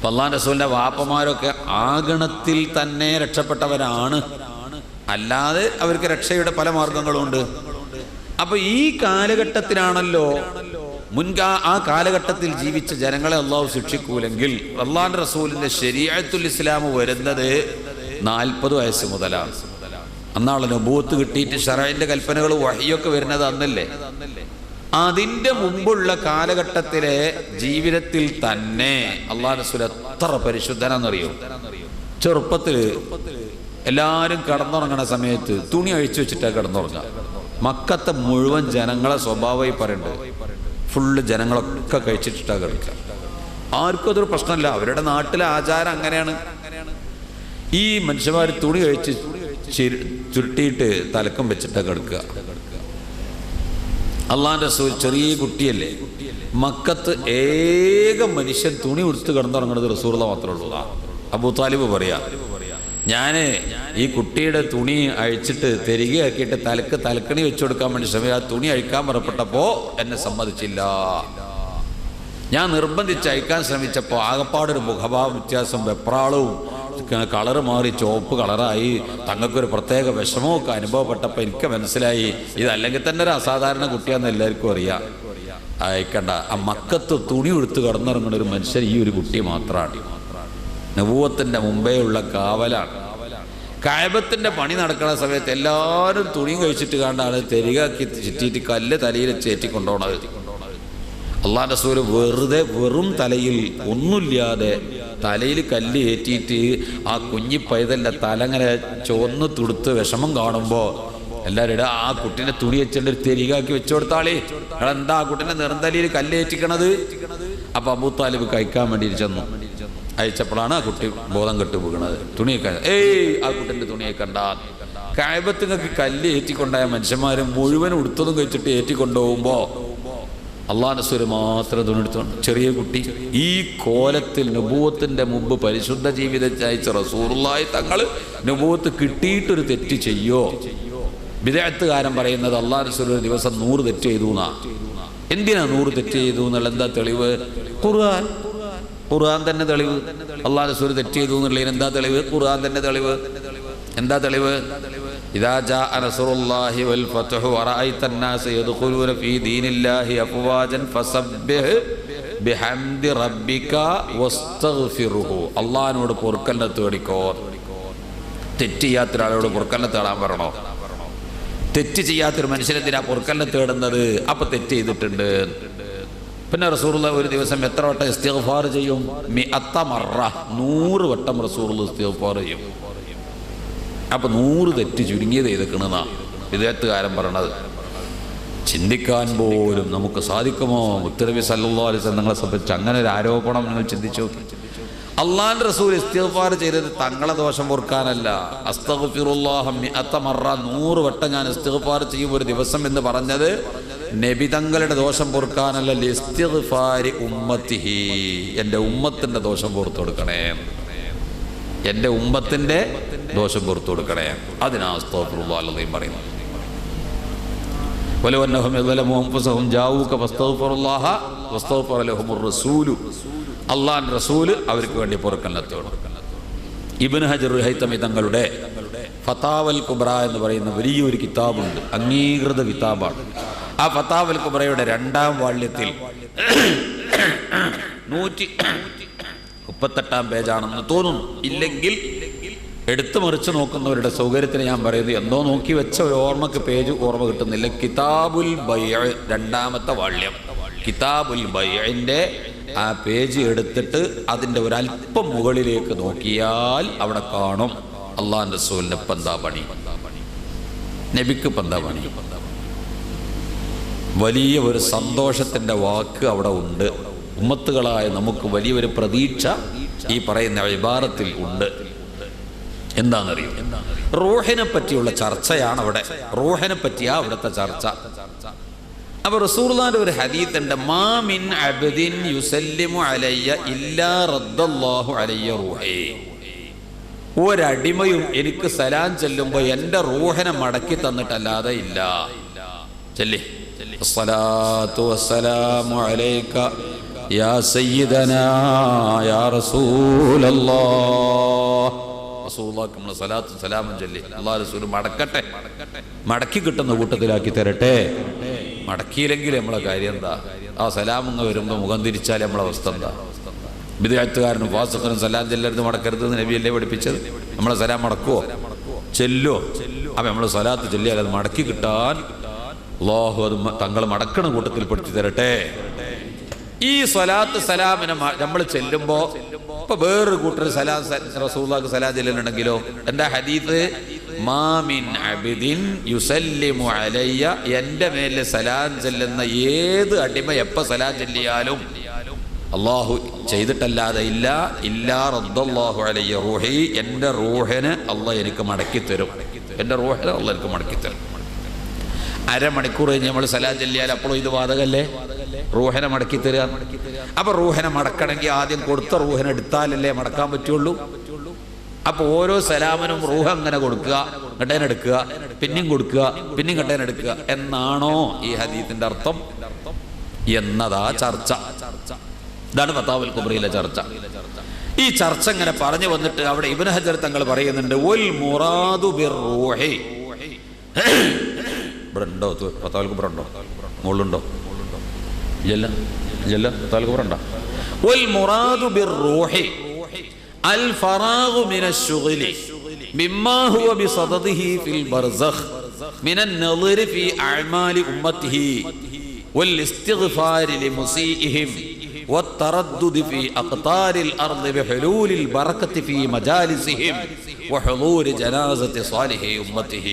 അല്ലാഹുവിന്റെ റസൂലിന്റെ വാപ്പമാരൊക്കെ ആ ഗണത്തിൽ തന്നെ രക്ഷപ്പെട്ടവരാണ്. അല്ലാതെ അവർക്ക് രക്ഷയുടെ പല മാർഗങ്ങളുണ്ട്. അപ്പൊ ഈ കാലഘട്ടത്തിലാണല്ലോ ആ കാലഘട്ടത്തിൽ ജീവിച്ച ജനങ്ങളെ അള്ളാഹു ശിക്ഷിക്കൂലെങ്കിൽ അള്ളാഹുവിന്റെ റസൂലിന്റെ ശരീഅത്തുൽ ഇസ്ലാം വരുന്നത് 40 വയസ്സ് മുതലാണ്. അന്നാളെ നബൂവത്ത് കിട്ടിയിട്ട് ശറഈന്റെ കൽപ്പനകൾ വഹിയൊക്കെ വരുന്നത് അന്നല്ലേ. അതിന്റെ മുമ്പുള്ള കാലഘട്ടത്തിലെ ജീവിതത്തിൽ തന്നെ അള്ളാഹുവിന്റെ റസൂൽ എത്ര പരിശുദ്ധനാണെന്നറിയോ? ചെറുപ്പത്തിൽ എല്ലാവരും കിടന്നുറങ്ങണ സമയത്ത് തുണി അഴിച്ചു വെച്ചിട്ടാണ് കിടന്നുറങ്ങുക. മക്കത്തെ മുഴുവൻ ജനങ്ങളെ സ്വഭാവമായി പറയുന്നുണ്ട്. ഫുള്ള് ജനങ്ങളൊക്കെ കഴിച്ചിട്ടാണ് കിടക്കുക. ആർക്കും അതൊരു പ്രശ്നമില്ല. അവരുടെ നാട്ടിലെ ആചാരം അങ്ങനെയാണ്. ഈ മനുഷ്യന്മാർ തുണി കഴിച്ച് ചുരുട്ടിയിട്ട് തലക്കം വെച്ചിട്ടാണ് കിടക്കുക. അള്ളാഹുവിന്റെ റസൂൽ ചെറിയ കുട്ടിയല്ലേ. മക്കത്ത് ഏക മനുഷ്യൻ തുണി ഉടുത്ത് കിടന്നുറങ്ങുന്നത് റസൂലുള്ളാഹി മാത്രമേ ഉള്ളൂ. അബൂ താലിബ് പറയാ, ഞാൻ ഈ കുട്ടിയുടെ തുണി അഴിച്ചിട്ട് തിരികെയാക്കിയിട്ട് തലക്കണി വെച്ചു കൊടുക്കാൻ വേണ്ടി ശ്രമിക്കുക. ആ തുണി അഴിക്കാൻ പുറപ്പെട്ടപ്പോൾ എന്നെ സമ്മതിച്ചില്ല. ഞാൻ നിർബന്ധിച്ച് അഴിക്കാൻ ശ്രമിച്ചപ്പോൾ ആകപ്പാടൊരു മുഖഭാവ വ്യത്യാസം, വെപ്രാളവും, കളറ് മാറി ചുവപ്പ് കളറായി, തങ്ങൾക്കൊരു പ്രത്യേക വിഷമമൊക്കെ അനുഭവപ്പെട്ടപ്പോൾ എനിക്ക് മനസ്സിലായി ഇതല്ലെങ്കിൽ തന്നെ ഒരു അസാധാരണ കുട്ടിയാണെന്ന് എല്ലാവർക്കും അറിയാം. അയക്കണ്ട. ആ മക്കത്ത് തുണി ഉടുത്ത് കിടന്നിറങ്ങുന്ന ഒരു മനുഷ്യൻ ഈ ഒരു കുട്ടി മാത്രമാണ്. നബുവത്തിന്റെ മുമ്പേ ഉള്ള കാവലാണ്. കഅബത്തിന്റെ പണി നടക്കുന്ന സമയത്ത് എല്ലാവരും തുണിയും കഴിച്ചിട്ട് കണ്ടാണ് തെരികാക്കി ചുറ്റിയിട്ട് കല്ല് തലയിൽ ചേറ്റിക്കൊണ്ടോണത്. അള്ളാഹുവിന്റെ റസൂൽ വെറും തലയിൽ ഒന്നുമില്ലാതെ തലയിൽ കല്ല് ഏറ്റിയിട്ട് ആ കുഞ്ഞി പൈതലിന്റെ തലങ്ങനെ ചുവന്ന് തുടുത്ത് വിഷമം കാണുമ്പോൾ എല്ലാവരും ആ കുട്ടീനെ തുണി വെച്ചിട്ട് ഒരു തെരികാക്കി വെച്ചു കൊടുത്താളേ, എന്താ ആ കുട്ടീനെ നിറന്തലയിൽ കല്ലേറ്റിക്കണത്? അപ്പൊ അബൂ താലിബ് കഴിക്കാൻ വേണ്ടി ചെന്നു. അയച്ചപ്പോഴാണ് ആ കുട്ടി ബോധം കെട്ടു വീണത്. തുണിയൊക്കെ ആ കുട്ടിന്റെ തുണിയെ കണ്ടാ കഅബത്തിലേക്ക് കല്ല് ഏറ്റിക്കൊണ്ടായ മനുഷ്യന്മാരും മുഴുവൻ ഉടുത്തതും കഴിച്ചിട്ട് ഏറ്റിക്കൊണ്ടുപോകുമ്പോ അള്ളാഹുവിന്റെ റസൂൽ മാത്രം തുണി എടുത്തോണ്ട് ചെറിയ കുട്ടി. ഈ കോലത്തിൽ നബുവത്തിന്റെ മുമ്പ് പരിശുദ്ധ ജീവിതം ചയച്ച റസൂലുള്ളാഹി തങ്ങൾ നബുവത്ത് കിട്ടിയിട്ടൊരു തെറ്റ് ചെയ്യോ? ബിദ്അത്തുകാരൻ പറയുന്നത് അള്ളാഹുവിന്റെ റസൂൽ ഒരു ദിവസം 100 തെറ്റ് ചെയ്തു എന്നാ. എന്തിനാ 100 തെറ്റ് ചെയ്തു എന്നുള്ള എന്താ തെളിവ്? ഖുർആൻ തന്നെ തെളിവ്. അള്ളാഹുവിന്റെ റസൂൽ തെറ്റ് ചെയ്തു എന്നുള്ളതിന് എന്താ തെളിവ്? ഖുർആൻ തന്നെ തെളിവ്. എന്താ തെളിവ്? ഇദാ ജാഅ നസ്റുല്ലാഹി വൽ ഫത്ഹു വറഅയ്ത അന്നാസ യദ്ഖുലൂന ഫീ ദീനില്ലാഹി അഫ്വാജൻ ഫസബ്ബിഹ് ബിഹംദി റബ്ബിക വസ്തഗ്ഫിറുഹു. അള്ളാഹിനോട് പൊറുക്കലിനെ തേടിക്കോ. തെറ്റ് ചെയ്യാത്ത ഒരാളോട് പൊറുക്കലിനെ തേടാൻ പറയണോ? തെറ്റ് ചെയ്യാത്തൊരു മനുഷ്യനെന്തിനാ പൊറുക്കലിനെ തേടുന്നത്? അപ്പൊ തെറ്റ് ചെയ്തിട്ടുണ്ട്. പിന്നെ റസൂലുള്ളാഹി ഒരു ദിവസം എത്ര വട്ടം ഇസ്തിഗ്ഫാർ ചെയ്യും? 100 മറ, 100 വട്ടം റസൂലുള്ളാഹി ഇസ്തിഗ്ഫാർ ചെയ്യും. അപ്പൊ 100 തെറ്റ് ചുരുങ്ങിയത് ചെയ്തേക്കണെന്നാ വിദേഹത്തുകാരൻ പറയണത്. ചിന്തിക്കാൻ പോലും നമുക്ക് സാധിക്കുമോ? മുത്തനബി സല്ലല്ലാഹു അലൈഹി വസല്ലം നിങ്ങളെ സംബന്ധിച്ച് അങ്ങനെ ഒരു ആരോപണം നിങ്ങൾ ചിന്തിച്ചു. അള്ളാഹുവിന്റെ റസൂൽ ഇസ്തിഗ്ഫാർ ചെയ്തത് തങ്ങളെ ദോഷം പൊറുക്കാനല്ല. അസ്തഗ്ഫിറുല്ലാഹ 100 മറ, 100 വട്ടം ഞാൻ ഇസ്തിഗ്ഫാർ ചെയ്യും ഒരു ദിവസം എന്ന് പറഞ്ഞത് നബി തങ്ങളുടെ ദോഷം പൊറുക്കാനല്ല. ലിസ്തിഗ്ഫാരി ഉമ്മത്തിഹി, എൻ്റെ ഉമ്മത്തിന്റെ ദോഷം പുറത്തു കൊടുക്കണേ, എൻ്റെ ഉമ്മത്തിന്റെ ദോഷം പുറത്തു കൊടുക്കണേ. അതിനാ അസ്തഗ്ഫിറുല്ലാഹ് അലൈഹി പറയുന്നത്. വലൗ അന്നഹും യളമു അൻഫുസഹും ജാഊക ഫസ്തഗ്ഫിറുല്ലാഹ വസ്തഗ്ഫറ ലഹുമുർ റസൂലു. അള്ളാഹുവിന്റെ റസൂല് അവർക്ക് വേണ്ടി പൊറുക്കലിനെ തേടും. ഇബ്നു ഹജർ ഹൈതമി തങ്ങളുടെ ഫതാവൽ കുബ്ര എന്ന് പറയുന്ന വലിയൊരു കിതാബുണ്ട്, അംഗീകൃത കിതാബാണ്. ആ ഫതാവൽ കുബ്രയുടെ 2-ാം വാള്യത്തിൽ 138-ാം പേജാണെന്ന് തോന്നുന്നു. ഇല്ലെങ്കിൽ എടുത്തു മറിച്ച് നോക്കുന്നവരുടെ സൗകര്യത്തിന് ഞാൻ പറയുന്നത് എന്തോ നോക്കി വെച്ച ഒരു ഓർമ്മക്ക് പേജ് ഓർമ്മ കിട്ടുന്നില്ല. കിതാബുൽ ബൈഅ് 2-ാമത്തെ വാള്യം, കിതാബുൽ ബൈഅിന്റെ ആ പേജ് എടുത്തിട്ട് അതിൻ്റെ ഒരല്പം മുകളിലേക്ക് നോക്കിയാൽ അവിടെ കാണും അള്ളാഹുവിന്റെ റസൂലിന് ഇപ്പം എന്താ പണി, നബിക്ക് ഇപ്പം എന്താ പണി. വലിയ ഒരു സന്തോഷത്തിൻ്റെ വാക്ക് അവിടെ ഉണ്ട്. ഉമ്മത്തുകളായ നമുക്ക് വലിയൊരു പ്രതീക്ഷ ഈ പറയുന്ന ഇബാറത്തിൽ ഉണ്ട്. എന്താണെന്നറിയും? റൂഹിനെ പറ്റിയുള്ള ചർച്ചയാണ് അവിടെ. റൂഹിനെ പറ്റിയാ അവിടുത്തെ ചർച്ച. അപ്പൊ റസൂലുള്ളാഹിന്റെ ഒരു ഹദീത്ത് ഉണ്ട്, മാ മിൻ അബ്ദിൻ യുസല്ലിമു അലയ്യ ഇല്ലാ റദ്ദല്ലാഹു അലയ്യ റൂഹി. ഒരടിമയും എനിക്ക് സലാം ചെല്ലുമ്പോൾ എൻ്റെ റൂഹിനെ മടക്കി തന്നിട്ടല്ലാതെ ഇല്ല. ചെല്ലി അസ്സലാത്തു വസ്സലാമു അലൈക യാ സയ്യിദനാ യാ റസൂലല്ലാഹ്. റസൂലുള്ളാഹിക്ക് നമ്മൾ സലാത്തും സലാമും ചൊല്ലി അല്ലാഹു റസൂൽ മടക്കട്ടെ, മടക്കി കിട്ടുന്ന കൂട്ടത്തിലാക്കി തരട്ടെ. മടക്കിയില്ലെങ്കിൽ നമ്മളെ കാര്യം എന്താ? ആ സലാമുങ്ങ വരുമ്പോൾ മുഖം തിരിച്ചാൽ നമ്മളെ അവസ്ഥ എന്താ? ബിദ്അത്തുകാരനും ഫാസിഖനും സലാം ചെല്ലരുത് മടക്കരുത് നബിയല്ലേ പഠിപ്പിച്ചത്? നമ്മളെ സലാം മടക്കുവോ? ചെല്ലോ. അപ്പം നമ്മൾ സലാത്ത് ചൊല്ലിയാൽ അത് മടക്കി കിട്ടാൻ അല്ലാഹു അത് തങ്ങൾ മടക്കണ കൂട്ടത്തിൽ പെടുത്തി തരട്ടെ. ഈ സ്വലാത്ത് സലാമിനെ നമ്മൾ ചെല്ലുമ്പോൾ ഇപ്പൊ വേറൊരു കൂട്ടർ സലാം റസൂലുള്ളാഹിക്ക് സലാം ചെല്ലുന്നുണ്ടെങ്കിലോ, എൻ്റെ ഹദീത്ത് മാ മിൻ അബ്ദിൻ യുസല്ലിമു അലയ്യ, എൻ്റെ മേലെ സലാം ചെല്ലുന്ന ഏത് അടിമ എപ്പോൾ സലാം ചെല്ലിയാലും അള്ളാഹു ചെയ്തിട്ടല്ലാതെ ഇല്ല ഇല്ലാ റദ്ദല്ലാഹു അലയ്യ റൂഹി, എൻ്റെ റൂഹിന് അള്ളാഹ് എനിക്ക് മടക്കി തരും. എൻ്റെ റൂഹിന് അള്ളാഹ് എനിക്ക് മടക്കി തരും. അരമണിക്കൂർ കഴിഞ്ഞ് നമ്മൾ സലാം ചെല്ലിയാൽ അപ്പോഴും ഇത് വാദകല്ലേ? റൂഹിനെ മടക്കി തരിക. അപ്പൊ റൂഹിനെ മടക്കണമെങ്കിൽ ആദ്യം കൊടുത്ത റൂഹിനെ എടുത്താലല്ലേ മടക്കാൻ പറ്റുള്ളൂ. അപ്പൊ ഓരോ സലാമിനും റൂഹ് അങ്ങനെ കൊടുക്കുക, കട്ടേനെടുക്കുക, പിന്നെയും കൊടുക്കുക, പിന്നെയും കട്ടേനെടുക്കുക എന്നാണോ ഈ ഹദീത്തിന്റെ അർത്ഥം എന്നതാ ചർച്ച. ഇതാണ് ഫതാവൽ കുബ്രയിലെ ചർച്ച. ഈ ചർച്ച ഇങ്ങനെ പറഞ്ഞു വന്നിട്ട് അവിടെ ഇബ്നു ഹജർ തങ്ങൾ പറയുന്നുണ്ട്, വൽ മുറാദു ബിർറൂഹി. ഇവിടെ ഉണ്ടോ ഫതാവൽ കുബ്ര? ഉണ്ടോ? മുകളിലുണ്ടോ? ഇല്ല ഇല്ല. ഫതാവൽ കുബ്ര ഉണ്ടോ? വൽ മുറാദു ബിർറൂഹി അൽ ഫറാഗു മിനശ് ശുഗ്ലി മിമ്മാ ഹുവ ബിസദദിഹി ഫിൽ ബർസഖ് മിനൻ നളിരി ഫി അഅമാലി ഉമ്മത്തിഹി വൽ ഇസ്തിഗ്ഫാരി ലിമുസീഇഹിം والتردد في أقطار الأرض بحلول البركة في مجالسهم وحضور جنازة صالح أمته